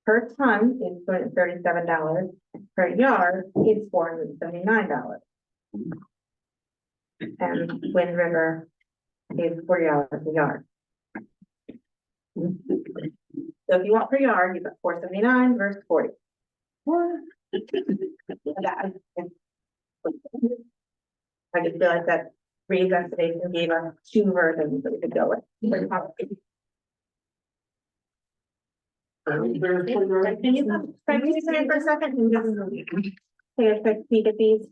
Per ton is $37, per yard is $479. And Wind River is $40 a yard. So if you want per yard, you've got $479 versus 40. I just realized that reinvestigation gave us two versions that we could go with. Can you come, Frank, can you stand for a second and just take a quick peek at these?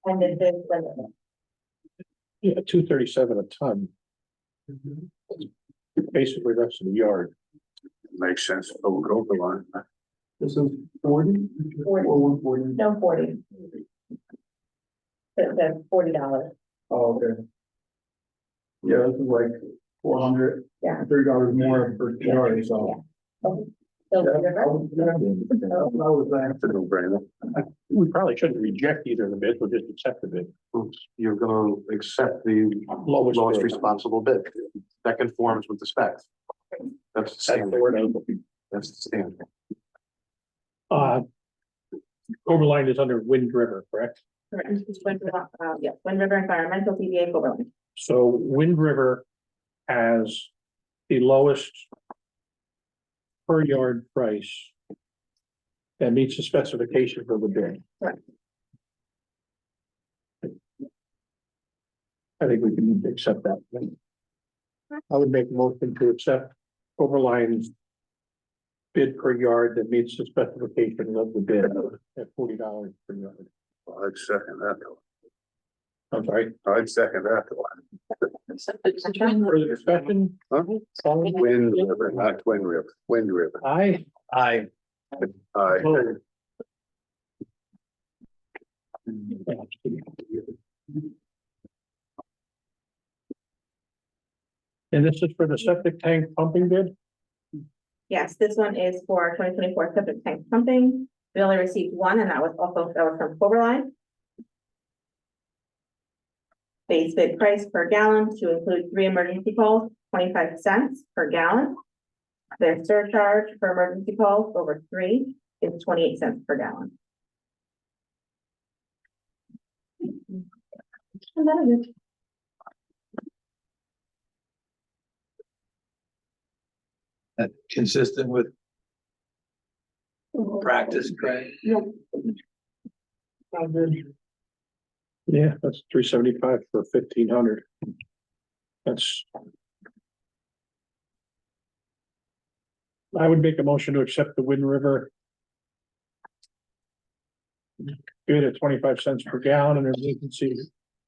And then this, Yeah, 237 a ton. Basically, that's the yard. Makes sense. Oh, go the line. This is 40? 40. No, 40. That's $40. Oh, okay. Yeah, this is like 400. Yeah. $30 more per yard, so. So That's a no-brainer. We probably shouldn't reject either of the bids, we'll just accept the bid. You're gonna accept the Lowest lowest bid. responsible bid. That conforms with the specs. That's the That's the standard. word. That's the standard. Overline is under Wind River, correct? Correct. Yes, Wind River Environmental PBA Overland. So Wind River has the lowest per yard price that meets the specification for the bid. Correct. I think we can accept that. I would make a motion to accept Overline's bid per yard that meets the specifications of the bid at $40 per yard. I'd second that. I'm sorry. I'd second that. Further discussion? Huh? Wind River, not Twin River. Wind River. Aye. I, Aye. And this is for the septic tank pumping bid? Yes, this one is for 2024 septic tank pumping. We only received one, and that was from Overline. Base bid price per gallon to include 3 emergency calls, 25 cents per gallon. Their surcharge for emergency calls over 3 is 28 cents per gallon. And that is it. that consistent with practice, Craig. Yeah, that's $375 for 1,500. That's. I would make a motion to accept the Wind River. Bid at 25 cents per gallon and there's vacancy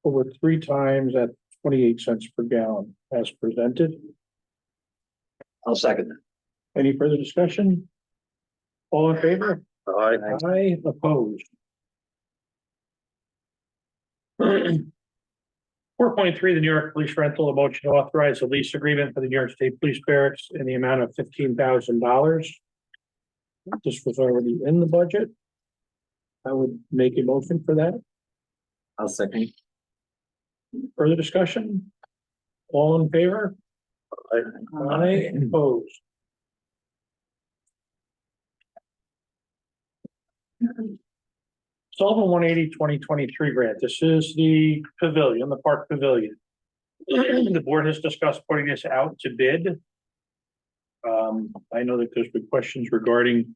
over 3 times at 28 cents per gallon as presented. I'll second that. Any further discussion? All in favor? Aye. Aye, opposed. 4.3, the New York Police Rental, a motion to authorize a lease agreement for the New York State Police Barracks in the amount of $15,000. This was already in the budget. I would make a motion for that. I'll second. Further discussion? All in favor? Aye, opposed. Sullivan 180-2023 grant. This is the pavilion, the park pavilion. The board has discussed putting this out to bid. I know that there's been questions regarding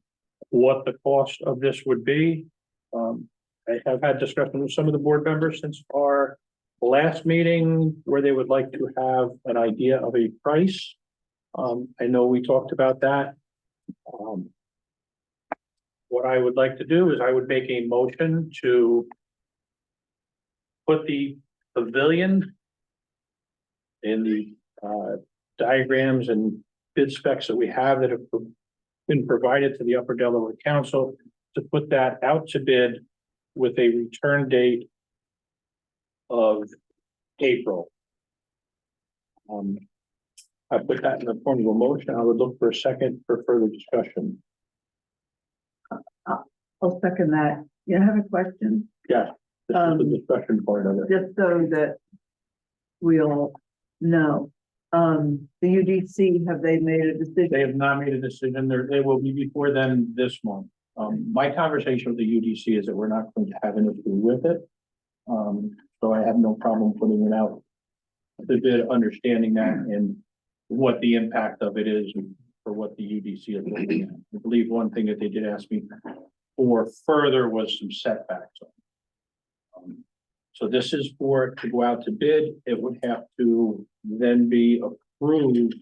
what the cost of this would be. I have had discussion with some of the board members since our last meeting where they would like to have an idea of a price. I know we talked about that. What I would like to do is I would make a motion to put the pavilion in the diagrams and bid specs that we have that have been provided to the Upper Delaware Council, to put that out to bid with a return date of April. I put that in the form of a motion. I would look for a second for further discussion. I'll second that. You have a question? Yes, this is the discussion part of it. Just so that we'll know. The UDC, have they made a decision? They have not made a decision. They will be before then this month. My conversation with the UDC is that we're not going to have an issue with it. So I have no problem putting it out. The bid, understanding that and what the impact of it is for what the UDC is looking at. I believe one thing that they did ask me for further was some setbacks. So this is for it to go out to bid. It would have to then be approved.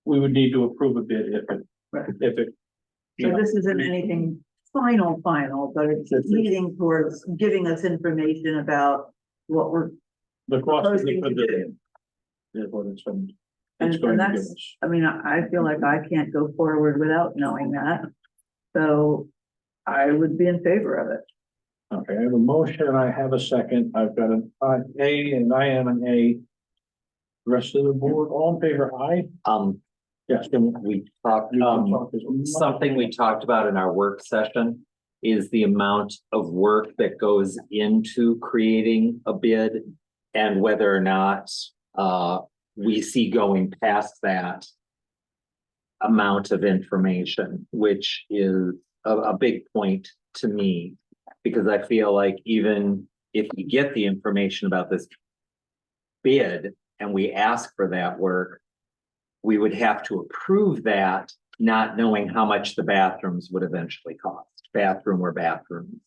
We would need to approve a bid if it. So this isn't anything final, but it's leading towards giving us information about what we're The cost of the proposing to do. pavilion. Is what it's going And to give that's, us. I mean, I feel like I can't go forward without knowing that. So I would be in favor of it. Okay, I have a motion and I have a second. I've got an A and I am an A. Rest of the board, all in favor, aye? Yes. We talked, something we talked about in our work session is the amount of work that goes into creating a bid and whether or not we see going past that amount of information, which is a big point to me, because I feel like even if we get the information about this bid and we ask for that work, we would have to approve that, not knowing how much the bathrooms would eventually cost, bathroom or bathrooms,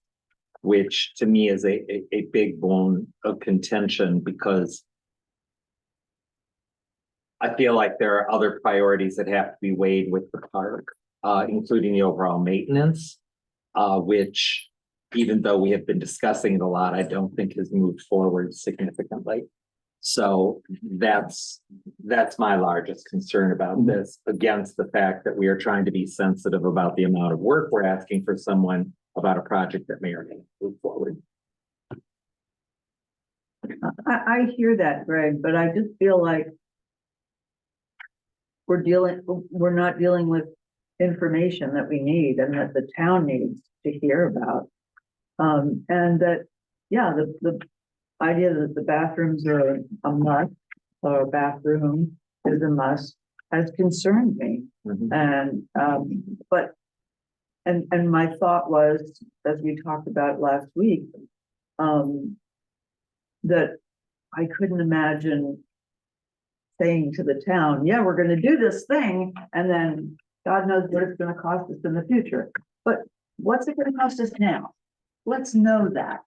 which to me is a big bone of contention, because I feel like there are other priorities that have to be weighed with the park, including the overall maintenance, which even though we have been discussing it a lot, I don't think has moved forward significantly. So that's my largest concern about this, against the fact that we are trying to be sensitive about the amount of work we're asking for someone about a project that may or may not move forward. I hear that, Greg, but I just feel like we're not dealing with information that we need and that the town needs to hear about. And that, yeah, the idea that the bathrooms are a must, or a bathroom is a must, has concerned me. And, but my thought was, as we talked about last week, that I couldn't imagine saying to the town, yeah, we're gonna do this thing, and then God knows what it's gonna cost us in the future. But what's it gonna cost us now? Let's know that.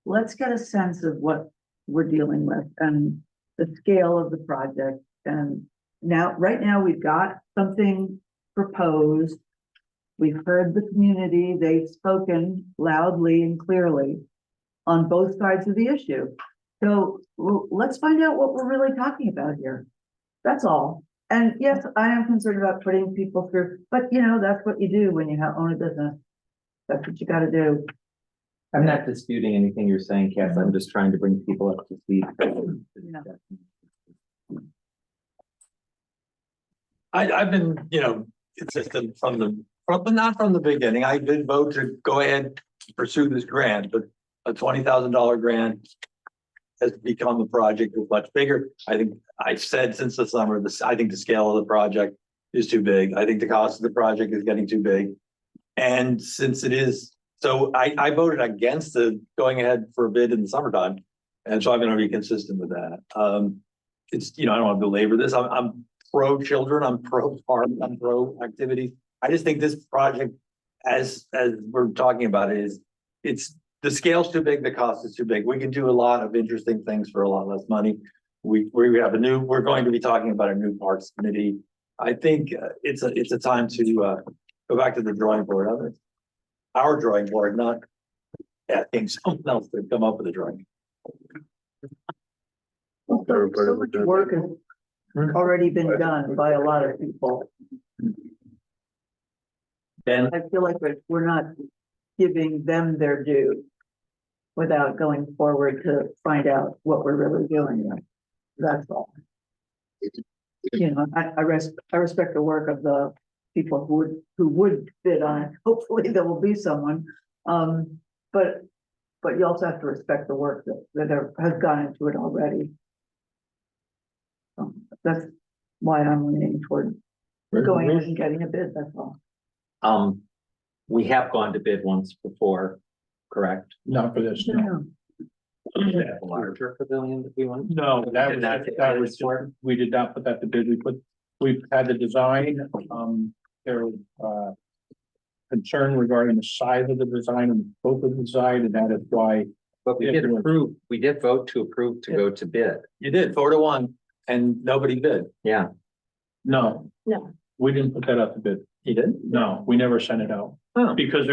Let's get a sense of what we're dealing with. And the scale of the project. And now, right now, we've got something proposed. We've heard the community, they've spoken loudly and clearly on both sides of the issue. So let's find out what we're really talking about here. That's all. And yes, I am concerned about putting people through, but you know, that's what you do when you own a business. That's what you gotta do. I'm not disputing anything you're saying, Cass. I'm just trying to bring people up to speed. Yeah. I've been, consistent but not from the beginning. I did vote to go ahead to pursue this grant, but a $20,000 grant has become the project is much bigger. I think I've said since the summer, I think the scale of the project is too big. I think the cost of the project is getting too big. And since it is, so I voted against the going ahead for a bid in the summertime. And so I'm going to be consistent with that. It's, I don't want to belabor this. I'm pro children, I'm pro farm, I'm pro activity. I just think this project, as we're talking about it, it's the scale's too big, the cost is too big. We can do a lot of interesting things for a lot less money. We're going to be talking about a new parks committee. I think it's a time to go back to the drawing board of it. Our drawing board, not asking someone else to come up with a drawing. So much work has already been done by a lot of people. Ben, I feel like we're not giving them their due without going forward to find out what we're really doing. That's all. I respect the work of the people who would bid on it. Hopefully there will be someone. But you also have to respect the work that has gone into it already. That's why I'm leaning toward going ahead and getting a bid, that's all. we have gone to bid once before, correct? Not for this, no. Is that a larger pavilion that we want? No, that was, we did not put that to bid. We've had the design, there was, concern regarding the size of the design and scope of the design, and that is why. But we did vote to approve to go to bid. You did 4-1 and nobody bid. Yeah. No. No. We didn't put that out to bid. You did? No, we never sent it out. Oh. Because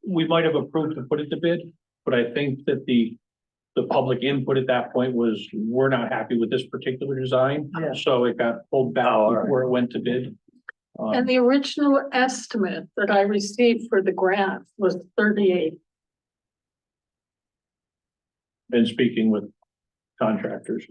we might have approved to put it to bid, but I think that the public input at that point was, we're not happy with this particular design. Yeah. So it got pulled back Oh, all right. before it went to bid. And the original estimate that I received for the grant was 38. And speaking with contractors.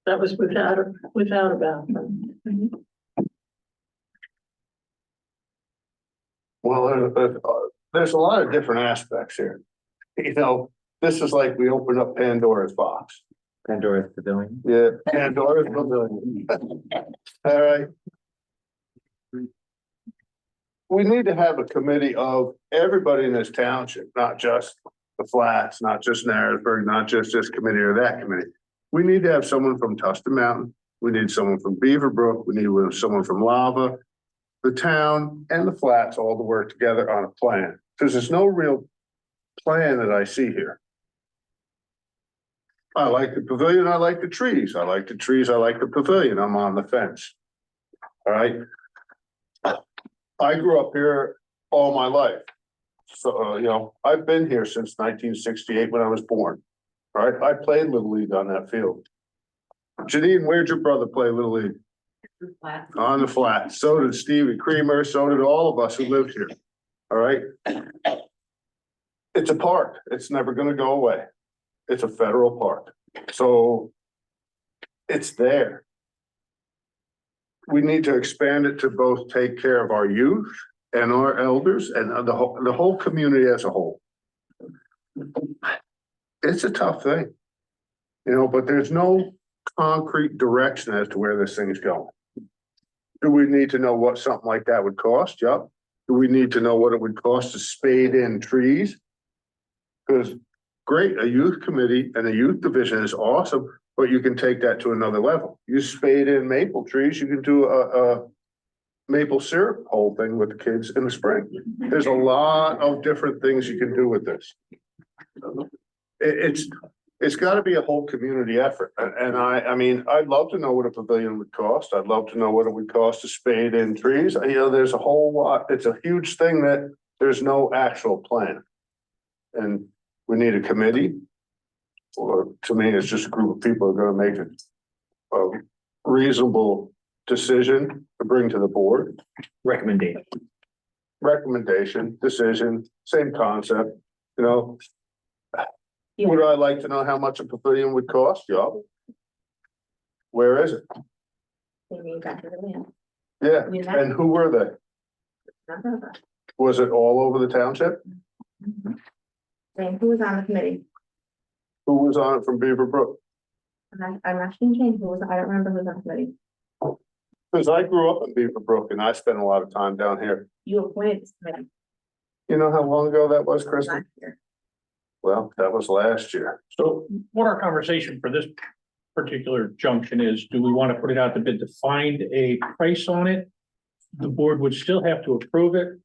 That was without a bathroom. Well, there's a lot of different aspects here. This is like we opened up Pandora's box. Pandora's Pavilion. Yeah, Pandora's pavilion. All right. We need to have a committee of everybody in this township, not just the Flats, not just Narrowsburg, not just this committee or that committee. We need to have someone from Tusten Mountain. We need someone from Beaverbrook. We need someone from Lava, the town and the Flats all to work together on a plan. Because there's no real plan that I see here. I like the pavilion, I like the trees. I like the trees, I like the pavilion. I'm on the fence. All right. I grew up here all my life. So, I've been here since 1968 when I was born. All right, I played Little League on that field. Janine, where'd your brother play Little League? On the flat. So did Stevie Creamer, so did all of us who lived here. All right. It's a park. It's never gonna go away. It's a federal park. So it's there. We need to expand it to both take care of our youth and our elders and the whole community as a whole. It's a tough thing, but there's no concrete direction as to where this thing is going. Do we need to know what something like that would cost? Yep. Do we need to know what it would cost to spade in trees? Because great, a youth committee and a youth division is awesome, but you can take that to another level. You spade in maple trees, you can do maple syrup whole thing with the kids in the spring. There's a lot of different things you can do with this. It's gotta be a whole community effort. And I mean, I'd love to know what a pavilion would cost. I'd love to know what it would cost to spade in trees. You know, there's a whole lot. It's a huge thing that there's no actual plan. And we need a committee. Or to me, it's just a group of people who are gonna make a reasonable decision to bring to the board. Recommendation. Recommendation, decision, same concept, you know. Would I like to know how much a pavilion would cost, y'all? Where is it? Maybe back to the land. Yeah, We met. and who were they? Number of us. Was it all over the township? And who was on the committee? Who was on it from Beaver Brook? I'm asking Jane, who was, I don't remember who was on the committee. Cause I grew up in Beaver Brook and I spent a lot of time down here. You appointed this committee You know how long ago that was, Chris? last year. Well, that was last year. So what our conversation for this particular junction is, do we want to put it out to bid to find a price on it? The board would still have to approve it.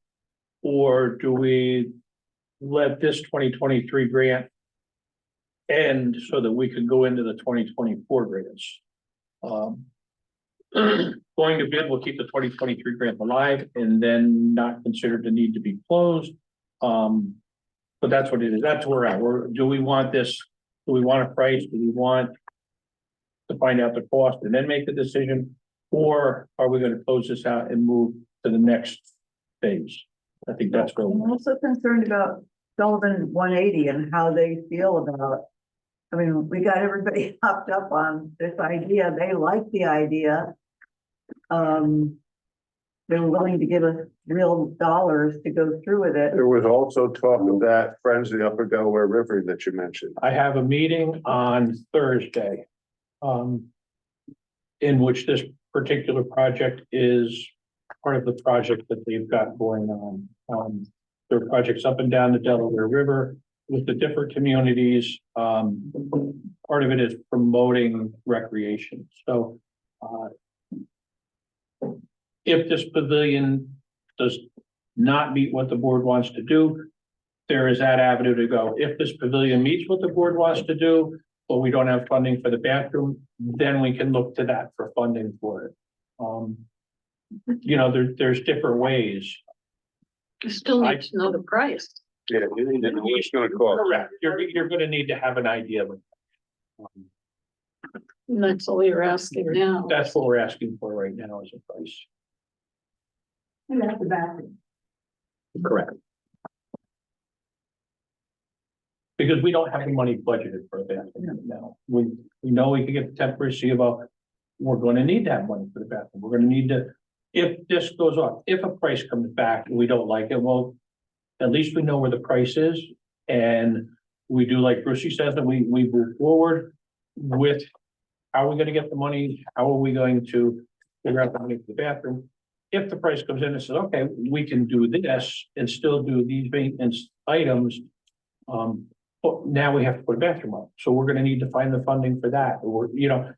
Or do we let this 2023 grant end so that we could go into the 2024 grants? Going to bid will keep the 2023 grant alive and then not considered to need to be closed. But that's what it is. That's where we're at. Do we want this? Do we want a price? Do we want to find out the cost and then make the decision? Or are we gonna close this out and move to the next phase? I think that's what. I'm also concerned about Sullivan 180 and how they feel about. I mean, we got everybody hopped up on this idea. They like the idea. They were willing to give us real dollars to go through with it. There was also talk of that Friends of the Upper Delaware River that you mentioned. I have a meeting on Thursday. In which this particular project is part of the project that they've got going on. There are projects up and down the Delaware River with the different communities. Part of it is promoting recreation. So, if this pavilion does not meet what the board wants to do, there is that avenue to go. If this pavilion meets what the board wants to do, but we don't have funding for the bathroom, then we can look to that for funding for it. You know, there's different ways. You still need to know the price. Yeah, you need to know what it's gonna cost. Correct. You're gonna need to have an idea. And that's all you're asking now. That's what we're asking for right now is a price. And that's the bathroom. Correct. Because we don't have the money budgeted for that now. We know we can get the temporary CFO. We're gonna need to have money for the bathroom. We're gonna need to, if this goes off, if a price comes back and we don't like it, well, at least we know where the price is. And we do like Brucey says, that we move forward with how are we gonna get the money? How are we going to figure out the money for the bathroom? If the price comes in and says, okay, we can do this and still do these maintenance items. But now we have to put a bathroom up. So we're gonna need to find the funding for that. Or, you know,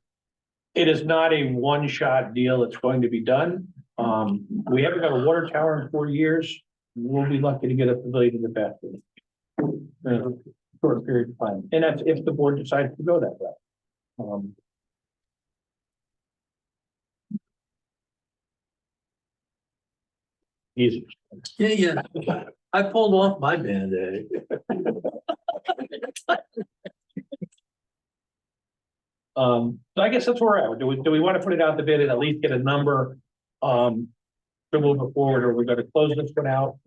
it is not a one-shot deal that's going to be done. We haven't got a water tower in 4 years. We'll be lucky to get a pavilion in the bathroom. For a period of time. And that's if the board decides to go that way. Easy. Yeah. I pulled off my Band-Aid. So I guess that's where we're at. Do we want to put it out the bid and at least get a number? To move it forward, or we got to close this one out?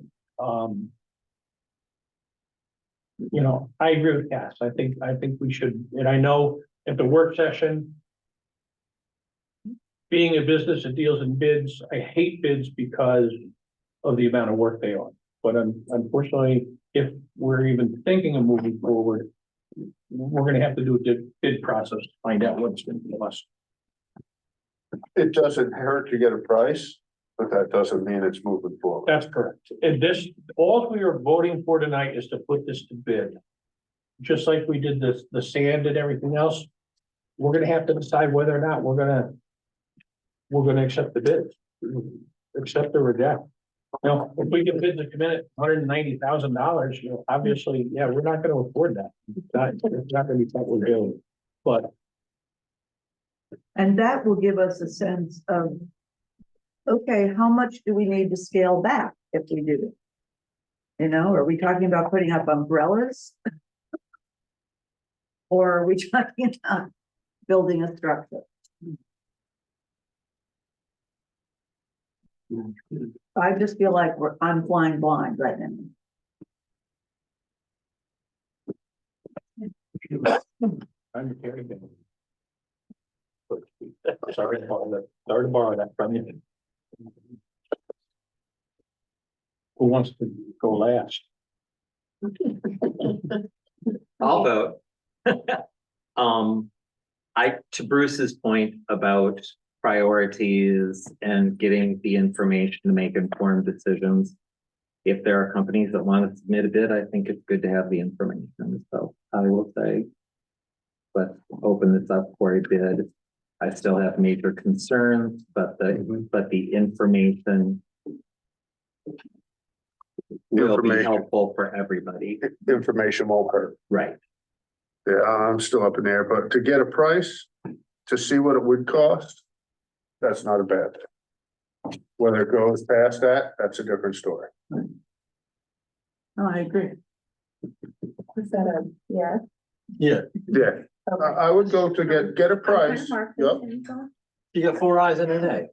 You know, I agree with Cass. I think we should, and I know at the work session. Being a business that deals in bids, I hate bids because of the amount of work they are. But unfortunately, if we're even thinking of moving forward, we're gonna have to do a bid process to find out what's gonna be less. It doesn't hurt to get a price, but that doesn't mean it's moving forward. That's correct. And this, all we are voting for tonight is to put this to bid. Just like we did the sand and everything else, we're gonna have to decide whether or not we're gonna accept the bid. accept or reject. You know, if we get bids that come in at $190,000, you know, obviously, yeah, we're not gonna afford that. It's not gonna be what we're doing, but And that will give us a sense of, okay, how much do we need to scale back if we do it? You know, are we talking about putting up umbrellas? Or are we talking about building a structure? I just feel like I'm flying blind right now. I'm a carry bag. Sorry to borrow that from you. Who wants to go last? I'll vote. To Bruce's point about priorities and getting the information to make informed decisions. If there are companies that want to submit a bid, I think it's good to have the information. So I will say, let's open this up for a bid. I still have major concerns, but the information will be Information. helpful for everybody. Information won't hurt. Right. Yeah, I'm still up in the air, but to get a price, to see what it would cost, that's not a bad thing. Whether it goes past that, that's a different story. No, I agree. Is that a, yeah? Yeah, I would go to get a price. Yep. You got 4 eyes and an A.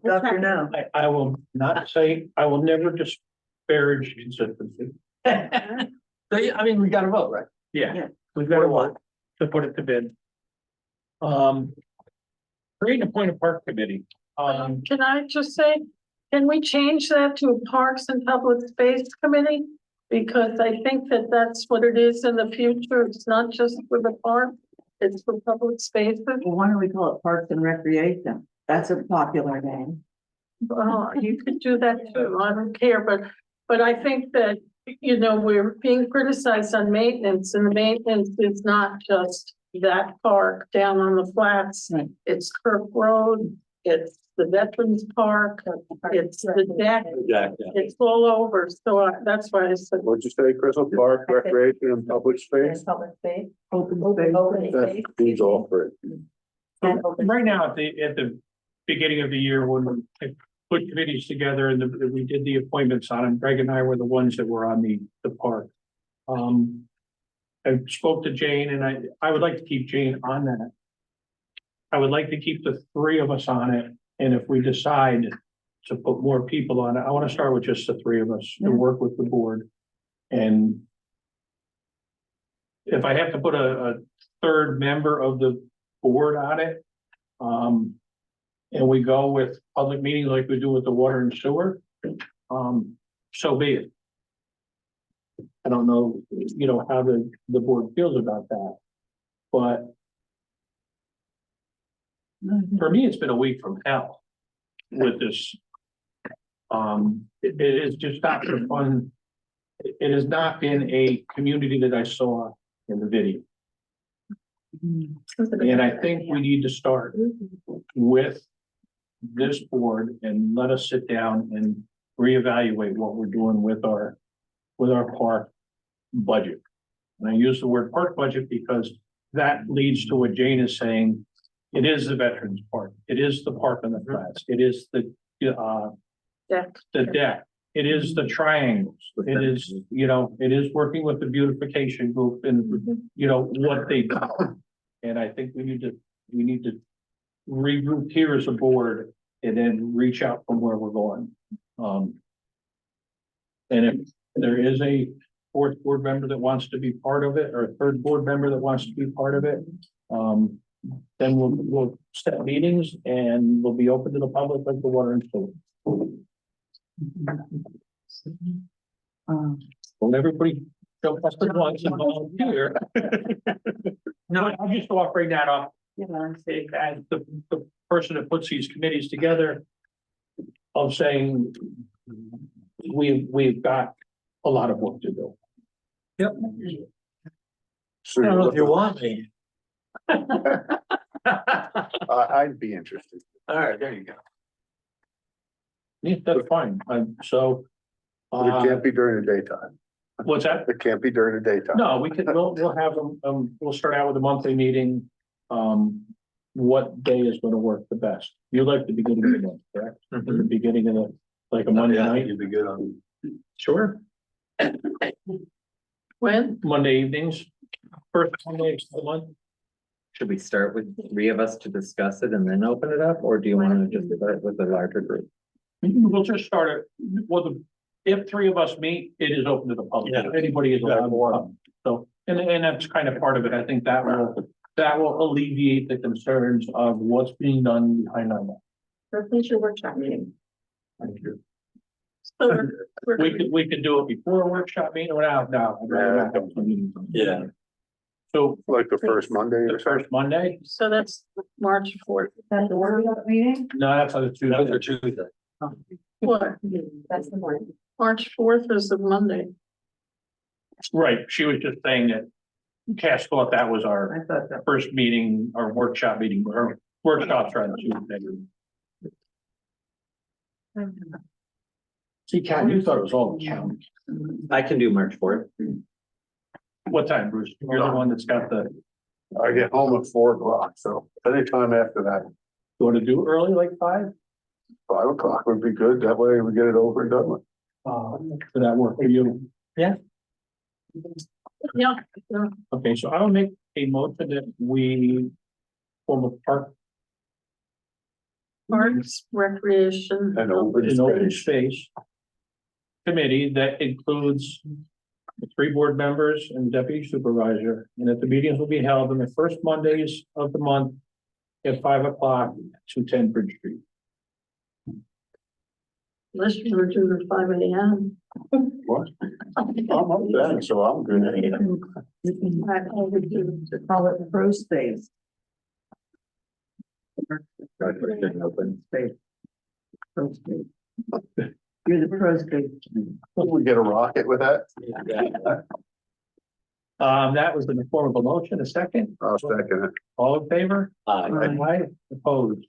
Doctor, no. I will not say, I will never disparage consistency. I mean, we got to vote, right? Yeah, we've got to work to put it to bid. Create a point of park committee. Can I just say, can we change that to a Parks and Public Space Committee? Because I think that that's what it is in the future. It's not just for the park, it's for public spaces. Well, why don't we call it Parks and Recreation? That's a popular name. You could do that too. I don't care, but I think that, you know, we're being criticized on maintenance, and the maintenance is not just that park down on the flats. Right. It's Kirk Road, it's the Veterans Park, it's the deck, it's all over. So that's why I said. What'd you say, Crystal? Park, recreation, and public space? Public space. Open space. Open That space. needs all for it. And open. Right now, at the beginning of the year, when we put committees together and we did the appointments on them, Greg and I were the ones that were on the park. I spoke to Jane, and I would like to keep Jane on that. I would like to keep the 3 of us on it, and if we decide to put more people on it, I want to start with just the 3 of us and work with the board. And if I have to put a 3rd member of the board on it, and we go with public meetings like we do with the water and sewer, so be it. I don't know, you know, how the board feels about that, but for me, it's been a week from hell with this. It is just not been fun. It has not been a community that I saw in the video. And I think we need to start with this board and let us sit down and reevaluate what we're doing with our park budget. And I use the word park budget because that leads to what Jane is saying. It is the Veterans Park. It is the park on the flats. It is the deck. It is the triangles. It is, you know, it is working with the beautification group and, you know, what they do. And I think we need to regroup here as a board and then reach out from where we're going. And if there is a 4th board member that wants to be part of it, or a 3rd board member that wants to be part of it, then we'll set meetings and we'll be open to the public like the water and sewer. Well, everybody jump us at once and volunteer. No, I'm just offering that up. As the person that puts these committees together, of saying we've got a lot of work to do. Yep. So I don't know if you want me. I'd be interested. All right, there you go. Yeah, that's fine. So. But it can't be during the daytime. What's that? It can't be during the daytime. No, we'll have them, we'll start out with a monthly meeting. What day is gonna work the best? You like the beginning of the month, correct? The beginning of the, like a Monday night? You'd be good on. Sure. When? Monday evenings, first Monday of the month. Should we start with three of us to discuss it and then open it up, or do you want to just start with a larger group? We'll just start it, well, if three of us meet, it is open to the public. Yeah. Anybody is allowed to come. So, and that's kind of part of it. I think that will alleviate the concerns of what's being done behind our back. Replace your workshop meeting. Thank you. So we're- We could do it before a workshop meeting or now, I'd rather not have some meetings. Yeah. So Like the first Monday the or something. first Monday? So that's March 4th. That's the workshop meeting? No, that's on the Those are Tuesday. Tuesday. What? That's the morning. March 4th is the Monday. Right, she was just saying that Cass thought that was our I thought that. first meeting, our workshop meeting, or workshops are on Tuesday. See, Kat, you thought it was all the county. I can do March 4th. What time, Bruce? You're the one that's got the, I get home at 4 o'clock, so anytime after that, you want to do early, like 5? 5 o'clock would be good. That way we get it over and done with. Does that work for you? Yeah. Okay, so I'll make a motion that we form a Parks, Recreation. And open an open space. space committee that includes the 3 board members and deputy supervisor, and that the meetings will be held on the first Mondays of the month at 5 o'clock to 10 Bridge Street. Unless you were doing it 5 a.m. What? I'm up then, so I'm good. You can call it pro space. Open space. Pro space. You're the pro space. We get a rocket with that? That was in the form of a motion, a second, I'll second it. all in favor? Aye. Opposed?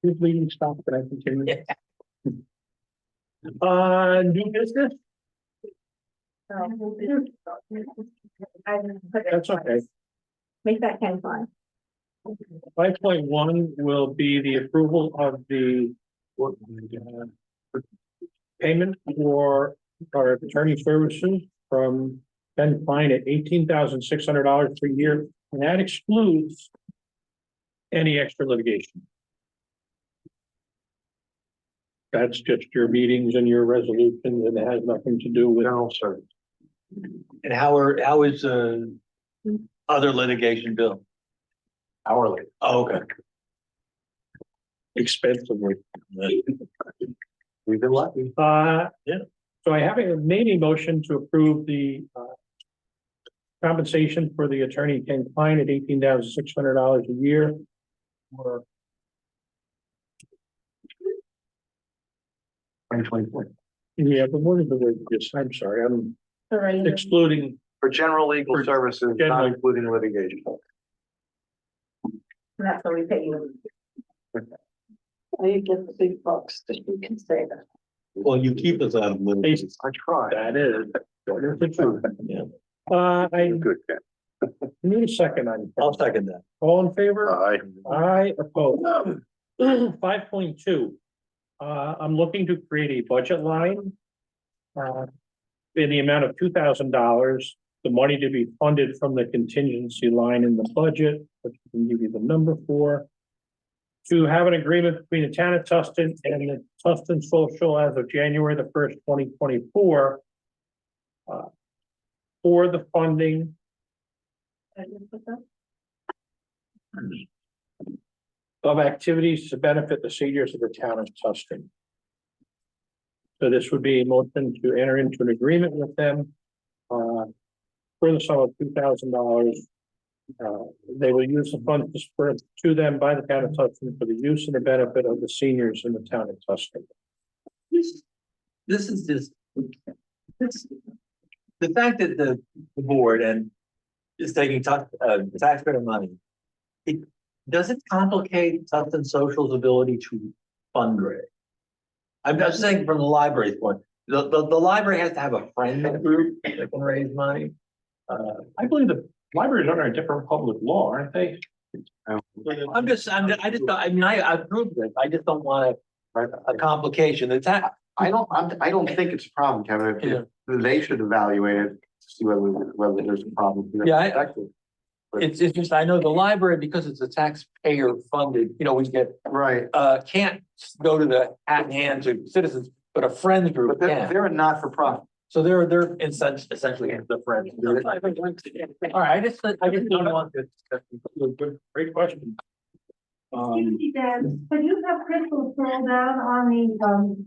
This meeting stopped, can I continue? New business? That's okay. Make that 10-5. 5.1 will be the approval of the payment for our attorney services from Ben Klein at $18,600 per year, and that excludes any extra litigation. That's just your meetings and your resolutions, and it has nothing to do with. General service. And how is other litigation bill? Hourly. Oh, okay. Expensively. We've been lucky. Yeah. So I have made a motion to approve the compensation for the attorney Ken Klein at $18,600 a year. For 2024. Yeah, but what is the word? Yes, I'm sorry, I'm excluding. For general legal services, not General- including litigation. That's what we pay you. You get the big bucks, that you can say that. Well, you keep us out of litigation. I try. That is. The truth. Yeah. I Good, Ken. need a second on. I'll second that. All in favor? Aye. I oppose. 5.2. I'm looking to create a budget line. In the amount of $2,000, the money to be funded from the contingency line in the budget, which I can give you the number for. To have an agreement between the town of Tusten and the Tusten Social as of January the 1st, 2024. For the funding of activities to benefit the seniors of the town of Tusten. So this would be a motion to enter into an agreement with them for the sum of $2,000. They will use the funds dispersed to them by the town of Tusten for the use and the benefit of the seniors in the town of Tusten. This is just. the fact that the board and is taking taxpayer money, does it complicate Tusten Social's ability to fundraise? I'm just saying from the library's point, the library has to have a friend group that can raise money. I believe the libraries are under a different public law, aren't they? I approved it. I just don't want a complication. I don't think it's a problem, Kevin. Yeah. They should evaluate it to see whether there's a problem. Yeah, it's just, I know the library, because it's a taxpayer funded, we get, Right, can't go to the at hand to citizens, but a friends but group can. they're a not-for-profit. So they're essentially the friends. All right, I just don't want this. Great question. Excuse me, Dan, could you have Crystal scroll down on the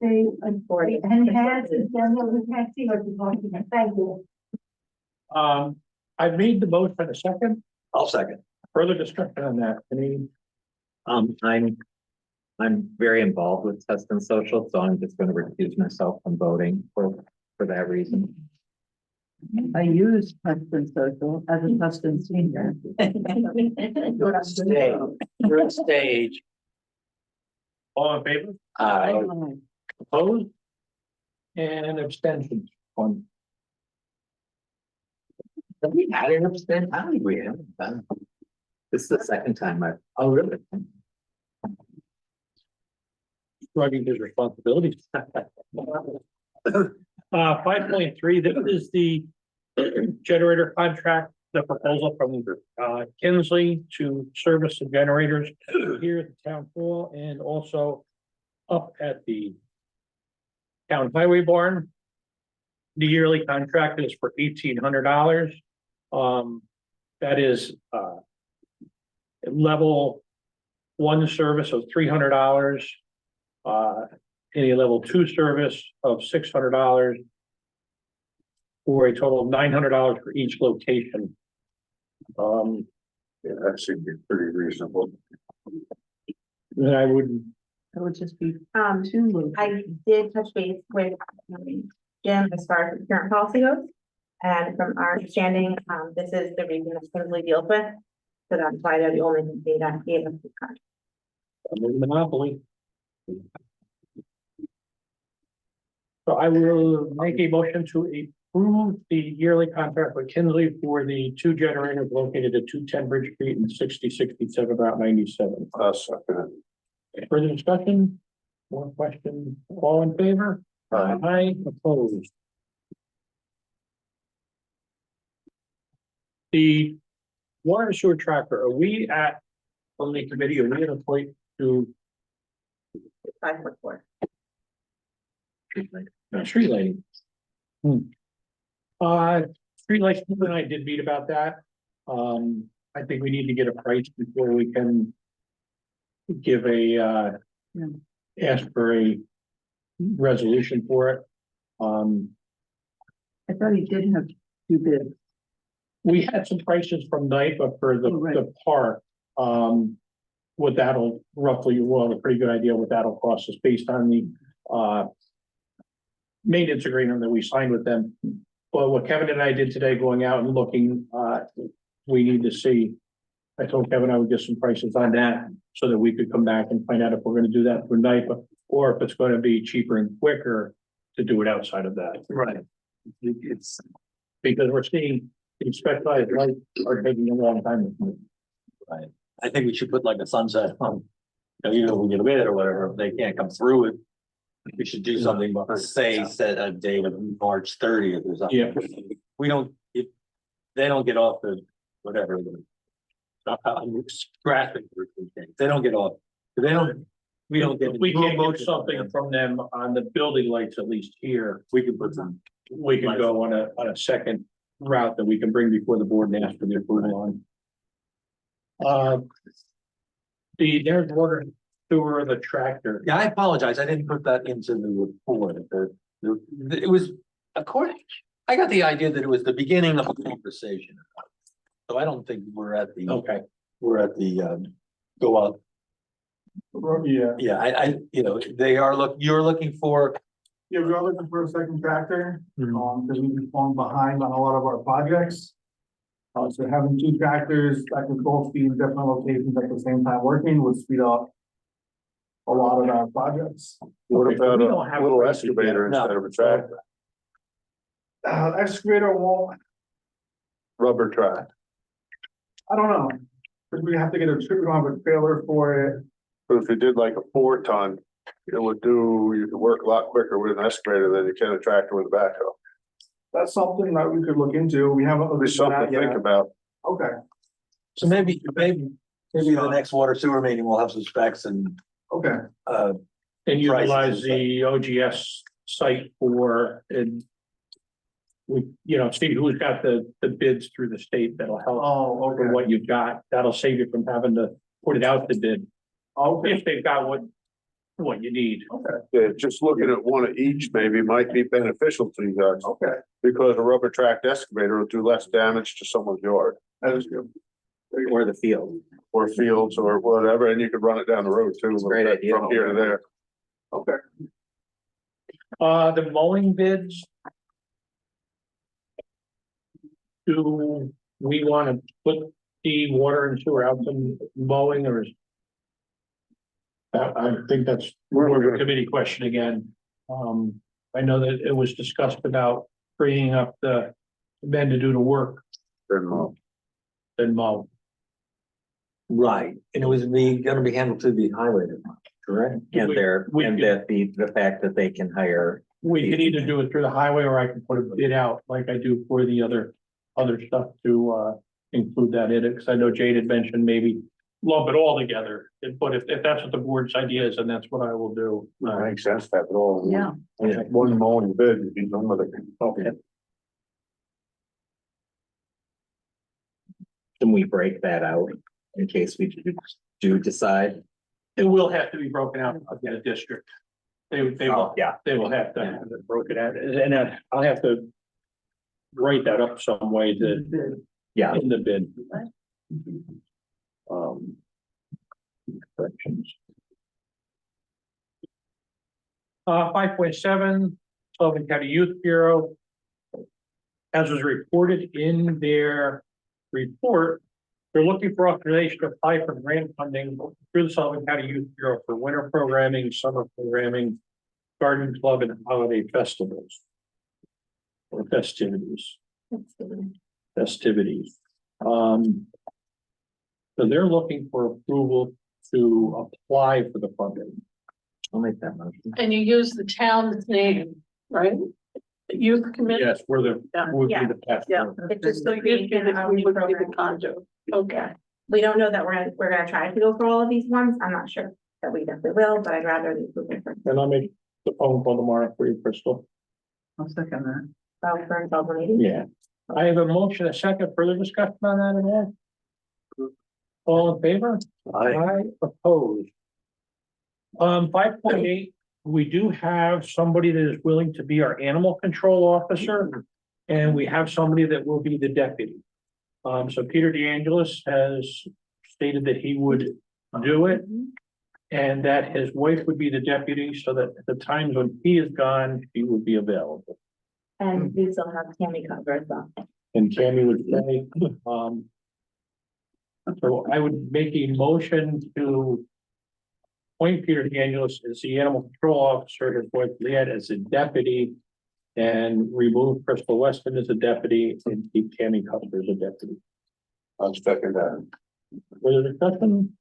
enhanced, then we can't see what you're talking about. Thank you. I've made the motion in a second. I'll second. Further discussion on that, any? I'm very involved with Tusten Social, so I'm just gonna recuse myself from voting for that reason. I use Tusten Social as a Tusten senior. You're at stage. All in favor? Opposed? And abstentions. One. Have we had an abstention? I don't think we have. This is the second time Oh, really? Shrugging his responsibilities. 5.3, this is the generator contract, the proposal from Kinsley to service the generators here at the town hall and also up at the town highway barn. The yearly contract is for $1,800. That is level 1 service of $300. Any level 2 service of $600 for a total of $900 for each location. Yeah, that seemed to be pretty reasonable. And I would, It would just be I two. did touch base with Jim as far as the current policy goes. And from our understanding, this is the reason that Kinsley deals with. So that's why they're the only thing that gave us this contract. monopoly. So I will make a motion to approve the yearly contract with Kinsley for the 2 generators located at 210 Bridge Street and 6067 Route 97. Second. Further discussion? More questions? All in favor? Aye. Opposed? The water and sewer tracker, are we at, on the committee, are we at a point to 5.4. street lighting? Street lights, you and I did meet about that. I think we need to get a price before we can give ask for a resolution for it. I thought he did have 2 bids. We had some prices from NIPA for the park. What that'll roughly, well, a pretty good idea what that'll cost us based on the maintenance agreement that we signed with them. But what Kevin and I did today, going out and looking, we need to see. I told Kevin I would get some prices on that so that we could come back and find out if we're gonna do that for NIPA or if it's gonna be cheaper and quicker to do it outside of that. Right. It's because we're seeing these specialized lights are taking a long time. Right. I think we should put like a sunset on, even if we get a bid or whatever, if they can't come through it. We should do something, but say, set a date of March 30th or something. Yeah. We don't, if they don't get off the, whatever. Graphic or something, they don't get off, we don't get. We can't get something from them on the building lights, at least here. We can put some. We can go on a second route that we can bring before the board and ask for the approval on. There's water sewer, the tractor. Yeah, I apologize, I didn't put that into the report, it was, according, I got the idea that it was the beginning of a conversation. So I don't think we're at the. Okay. We're at the, go up. Yeah. Yeah, I, you're looking for Yeah, we are looking for a second tractor, because we've been falling behind on a lot of our projects. So having two tractors that can both be in different locations at the same time working would speed up a lot of our projects. What Okay, so about we don't a have little prices yet. excavator No. instead of a tractor, Excavator won't, rubber track? I don't know, because we have to get a trip, we don't have a trailer for it. But if you did like a 4 ton, it would do, you could work a lot quicker with an excavator than you can a tractor with a backhoe. That's something that we could look into. We haven't It'd looked be into something that to think yet. about. Okay, So maybe the next water sewer meeting will have some specs and, okay. And Prices utilize and the OGS site for, and we, Steve, who's got the bids through the state that'll help Oh, for okay. what you've got. That'll save you from having to put it out to bid, Okay, if they've got what you need. okay, Yeah, just looking at one of each maybe might be beneficial to you guys, okay. because a rubber tracked excavator will do less damage to someone's yard That is good. Or the field. or fields or whatever, and you could run it down the road too. a little Great bit idea. From here to there. Okay. The mowing bids. Do we want to put the water and sewer out to mowing, or is? I think that's more of a committee question again. I know that it was discussed about freeing up the men to do the work Then mow. than mow. right, and it was gonna be handled through the highway department, correct? And We- there, we and could- that the fact that they can hire. We could either do it through the highway, or I can put a bid out like I do for the other stuff to include that in it, because I know Jade had mentioned maybe lump it all together. But if that's what the board's idea is, then that's what I will do. Makes sense to have it all. Yeah. One mowing bid, you'd be done with it. Okay. Can we break that out in case we do decide? It will have to be broken out in a district. They will, Yeah. they will have to have it broken out, and I'll have to write that up some way that Yeah, in the bid. Corrections. 5.7, Sullivan County Youth Bureau. As was reported in their report, they're looking for authorization to apply for grant funding through the Sullivan County Youth Bureau for winter programming, summer programming, garden club, and holiday festivals. Or festivities. So they're looking for approval to apply for the funding. I'll make that motion. And you use the town's name, right? The Youth committee. Yes, we're the, would be Yeah. the best. Yeah. It's just So so you you can, we would be the program. conduit. Okay. We don't know that we're gonna try to go for all of these ones. I'm not sure that we definitely will, but I'd rather the approval first. And I'll make the phone call tomorrow for you, Crystal. I'll second that. So for involved meeting. Yeah. I have a motion, a second, further discussion on that at all? All in favor? Aye. Opposed. 5.8, we do have somebody that is willing to be our animal control officer, and we have somebody that will be the deputy. So Peter DeAngelis has stated that he would do it, and that his wife would be the deputy, so that at the times when he is gone, he would be available. And we still have Tammy cover as well. And Tammy would say, so I would make a motion to appoint Peter DeAngelis as the animal control officer, his wife Leanne as a deputy, and remove Crystal Weston as a deputy and keep Tammy Custer as a deputy. I'll second that. Further discussion?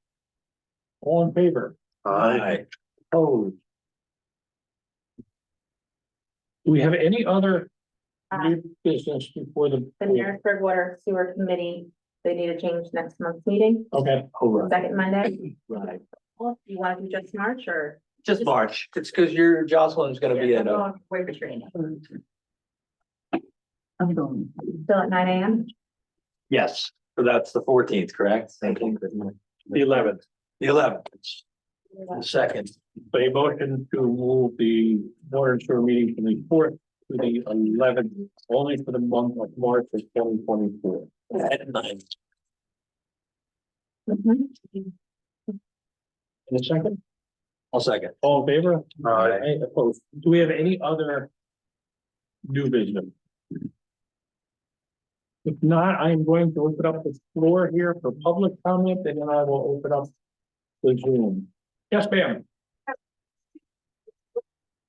All in favor? Aye. Opposed? Do we have any other new business before The Harrisburg Water Sewer Committee, they need to change next month's meeting, Okay. second Monday. Right. Well, you want to do just March or? Just March, it's because your Jocelyn's gonna be Yeah, at I'm a, going for waiver training. I'm going. Still at 9 AM. yes, so that's the 14th, correct? The 11th. The 11th, the second. A motion to move the water and sewer meeting from the 4th to the 11th, only for the month of March of 2024. At 9. Mhm. In a second? I'll second. All in favor? Aye. Opposed? Do we have any other new business? If not, I'm going to open up the floor here for public comment, and then I will open up the Zoom. Yes, ma'am.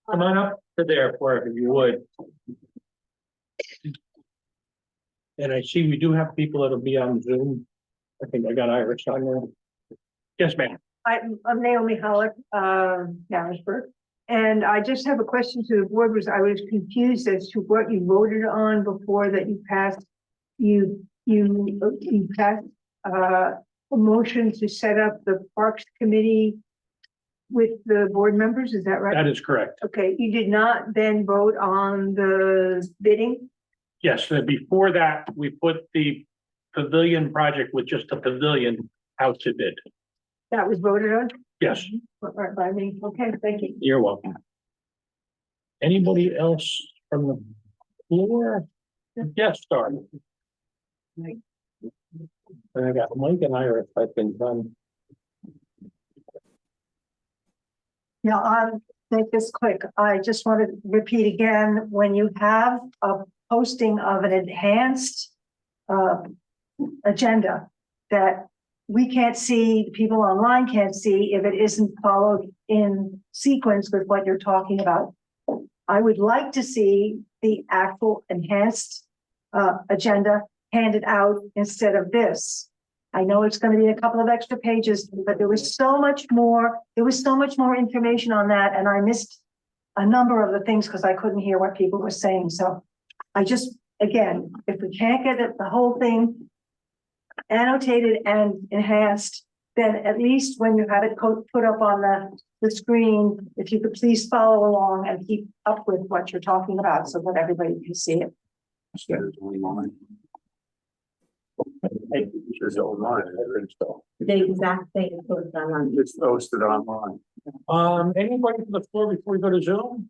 Come on up to there for it, if you would. And I see we do have people that'll be on Zoom. I think I got Irish on there. Yes, ma'am. I'm Naomi Hollick, Harrisburg. And I just have a question to the board. I was confused as to what you voted on before that you passed. You passed a motion to set up the Parks Committee with the board members, is that right? That is correct. Okay, you did not then vote on the bidding? Yes, and before that, we put the pavilion project with just a pavilion out to bid. That was voted on? Yes, Right by me, okay, thank you. you're welcome. Anybody else from the floor? Yes, start. And I got Mike and Iris, I've been done. Yeah, I'll make this quick. I just want to repeat again, when you have a posting of an enhanced agenda that we can't see, people online can't see if it isn't followed in sequence with what you're talking about. I would like to see the actual enhanced agenda handed out instead of this. I know it's going to be a couple of extra pages, but there was so much more information on that, and I missed a number of the things because I couldn't hear what people were saying. So I just, again, if we can't get the whole thing annotated and enhanced, then at least when you have it put up on the screen, if you could please follow along and keep up with what you're talking about so that everybody can see it. It's online, I think so. The exact thing is posted online. It's posted online. Anybody from the floor before we go to Zoom?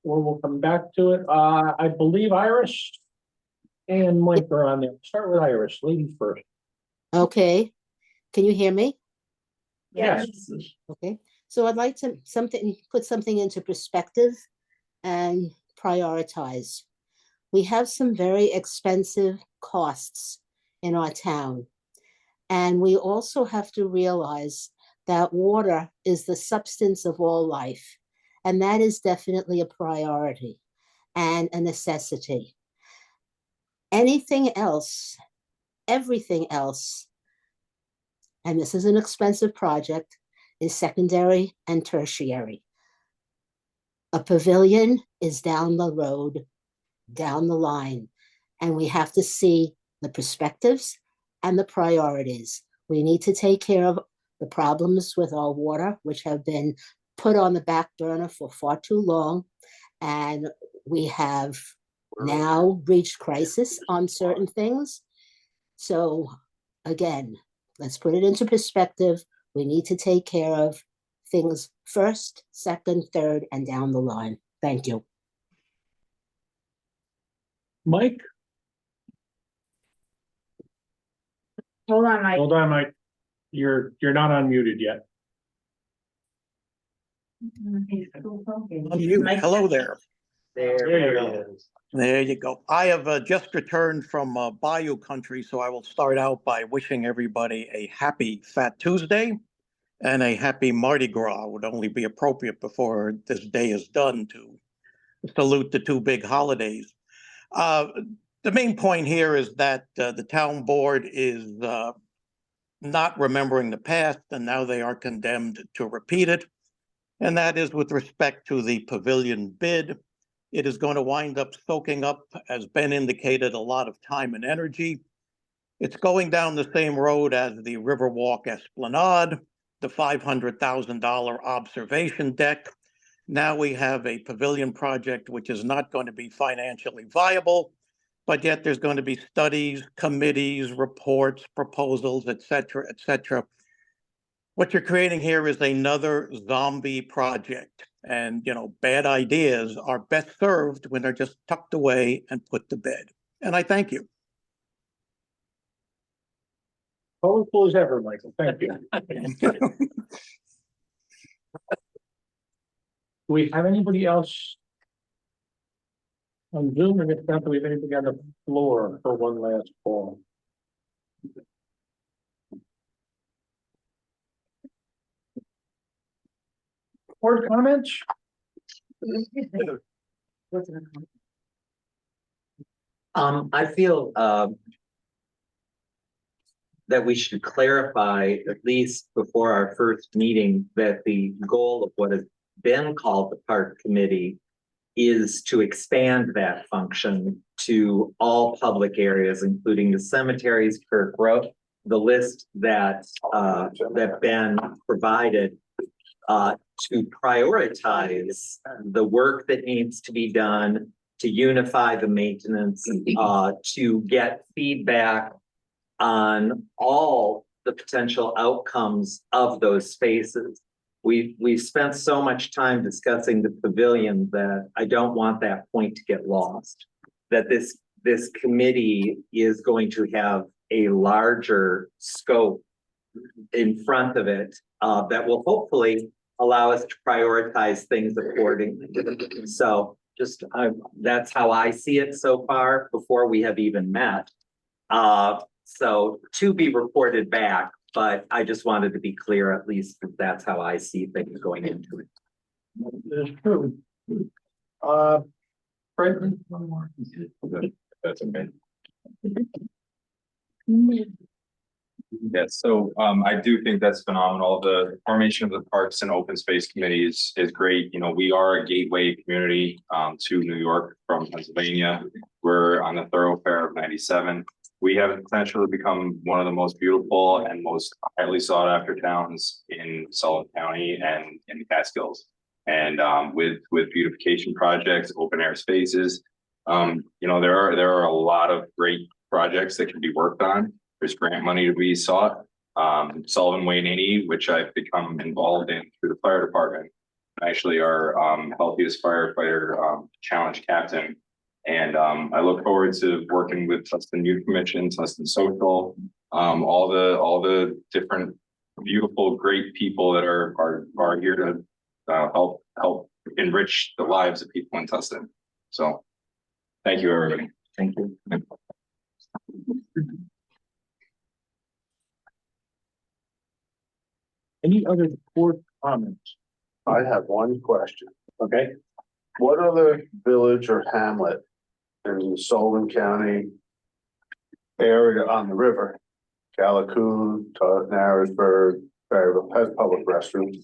Or we'll come back to it. I believe Iris and Mike are on there. Start with Iris, ladies first. Okay, can you hear me? Yes. Okay, so I'd like to put something into perspective and prioritize. We have some very expensive costs in our town. And we also have to realize that water is the substance of all life. And that is definitely a priority and a necessity. Anything else, everything else, and this is an expensive project, is secondary and tertiary. A pavilion is down the road, down the line, and we have to see the perspectives and the priorities. We need to take care of the problems with our water, which have been put on the back burner for far too long. And we have now reached crisis on certain things. So again, let's put it into perspective. We need to take care of things first, second, third, and down the line. Thank you. Mike? Hold on, Mike. Hold on, Mike. You're not unmuted yet. Hello there. There you go. There you go. I have just returned from Bayou country, so I will start out by wishing everybody a happy Fat Tuesday and a happy Mardi Gras. Would only be appropriate before this day is done to salute the two big holidays. The main point here is that the town board is not remembering the past, and now they are condemned to repeat it. And that is with respect to the pavilion bid. It is going to wind up soaking up, as Ben indicated, a lot of time and energy. It's going down the same road as the Riverwalk Esplanade, the $500,000 observation deck. Now we have a pavilion project which is not going to be financially viable, but yet there's going to be studies, committees, reports, proposals, et cetera, et cetera. What you're creating here is another zombie project. And, you know, bad ideas are best served when they're just tucked away and put to bed. And I thank you. Colorful as ever, Michael. Thank you. Do we have anybody else on Zoom, and if not, do we have anybody on the floor for one last call? Board comments? I feel, that we should clarify, at least before our first meeting, that the goal of what has been called the park committee is to expand that function to all public areas, including the cemeteries, Kirk Road, the list that Ben provided to prioritize the work that needs to be done, to unify the maintenance, to get feedback on all the potential outcomes of those spaces. We've spent so much time discussing the pavilion that I don't want that point to get lost. That this committee is going to have a larger scope in front of it that will hopefully allow us to prioritize things accordingly. So just that's how I see it so far before we have even met. So to be reported back, but I just wanted to be clear, at least that's how I see things going into it. That's true. Franklin, one more. That's okay. Yes, so I do think that's phenomenal. The formation of the Parks and Open Space Committee is great. You know, we are a gateway community to New York from Pennsylvania. We're on the thoroughfare of 97. We have the potential to become one of the most beautiful and most highly sought after towns in Sullivan County and in the Catskills. And with beautification projects, open air spaces, you know, there are a lot of great projects that can be worked on. There's grant money to be sought. Sullivan Way 80, which I've become involved in through the fire department, actually our healthiest firefighter challenge captain. And I look forward to working with Tusten Youth Commission, Tusten Social, all the different beautiful, great people that are here to help enrich the lives of people in Tusten. So thank you, everybody. Thank you. Any other board comments? I have one question. Okay, What other village or hamlet in the Sullivan County area on the river, Calicoon, Narrowsburg, Berryville, has public restrooms?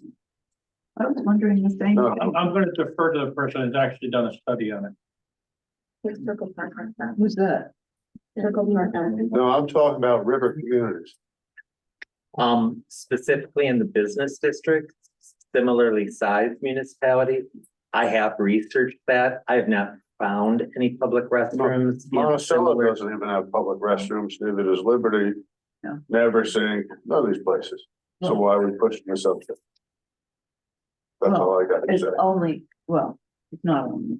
I was wondering the same. No, I'm going to defer to the person who's actually done a study on it. Who's that? no, I'm talking about river communities. Specifically in the business district, similarly sized municipalities, I have researched that. I have not found any public restrooms. in Monticello similar- doesn't even have public restrooms, neither does Liberty. No. Neversink, none of these places. So No. why are we pushing this up there? That's all I got to It's say. only, well, it's not only.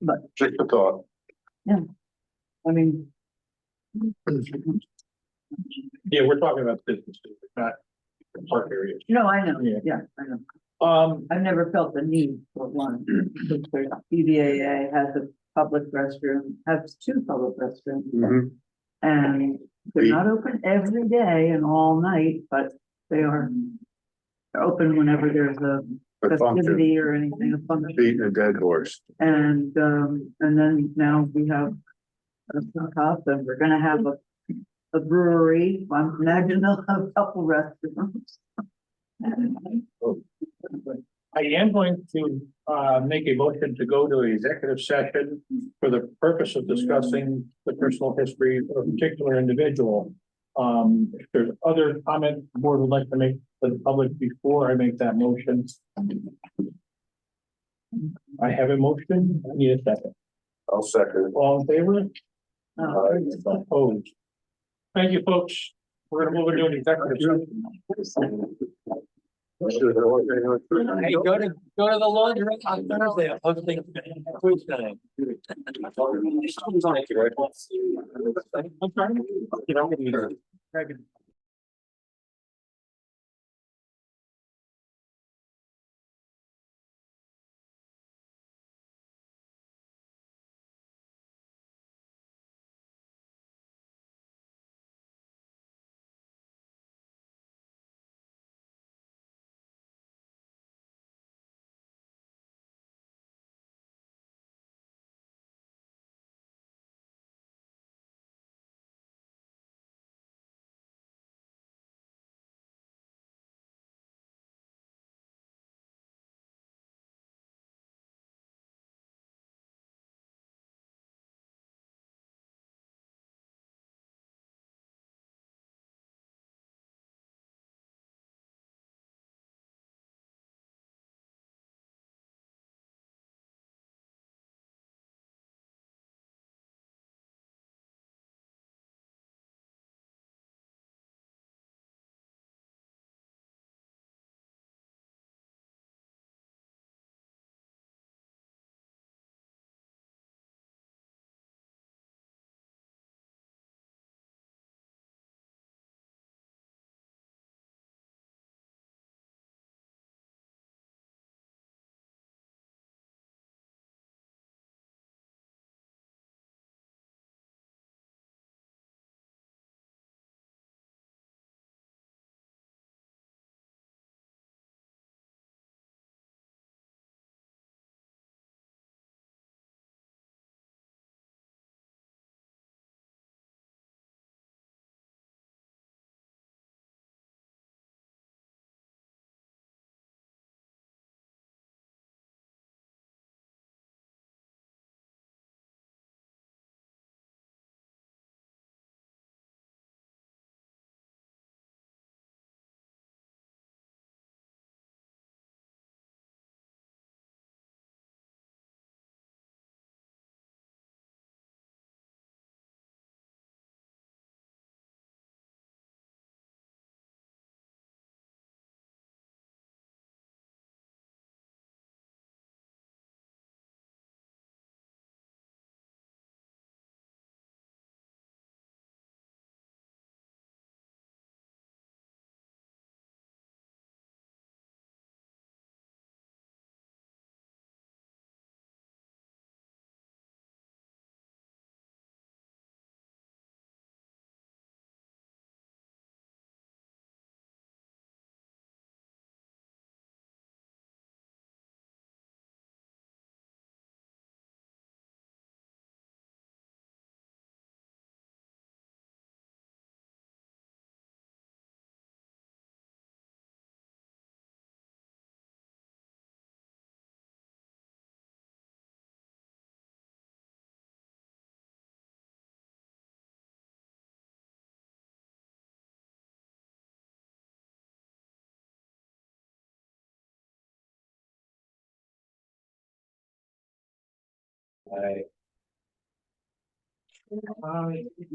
But, Just a thought. I mean, Yeah, we're talking about businesses, not park areas. no, I know, Yeah. yeah, I know. I've never felt the need for one. There's BBAA has a public restroom, has two public restrooms. Mhm. And they're not open every day and all night, but they're open whenever there's a A function, festivity or anything, a function. beating a dead horse. And then now we have a cup and we're gonna have a brewery. I imagine they'll have a couple restaurants. I am going to make a motion to go to executive session for the purpose of discussing the personal history of a particular individual. If there's other comment the board would like to make to the public before I make that motion. I have a motion. I need a second. I'll second it. All in favor? Uh, Opposed? Thank you, folks. We're gonna move into an executive session. Hey, go to the laundry on Thursday. I'm hosting food tonight. I'm sorry.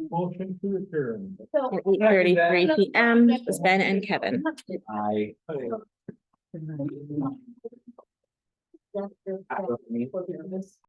Motion to adjourn. At 8:33 PM, was Ben and Kevin. I.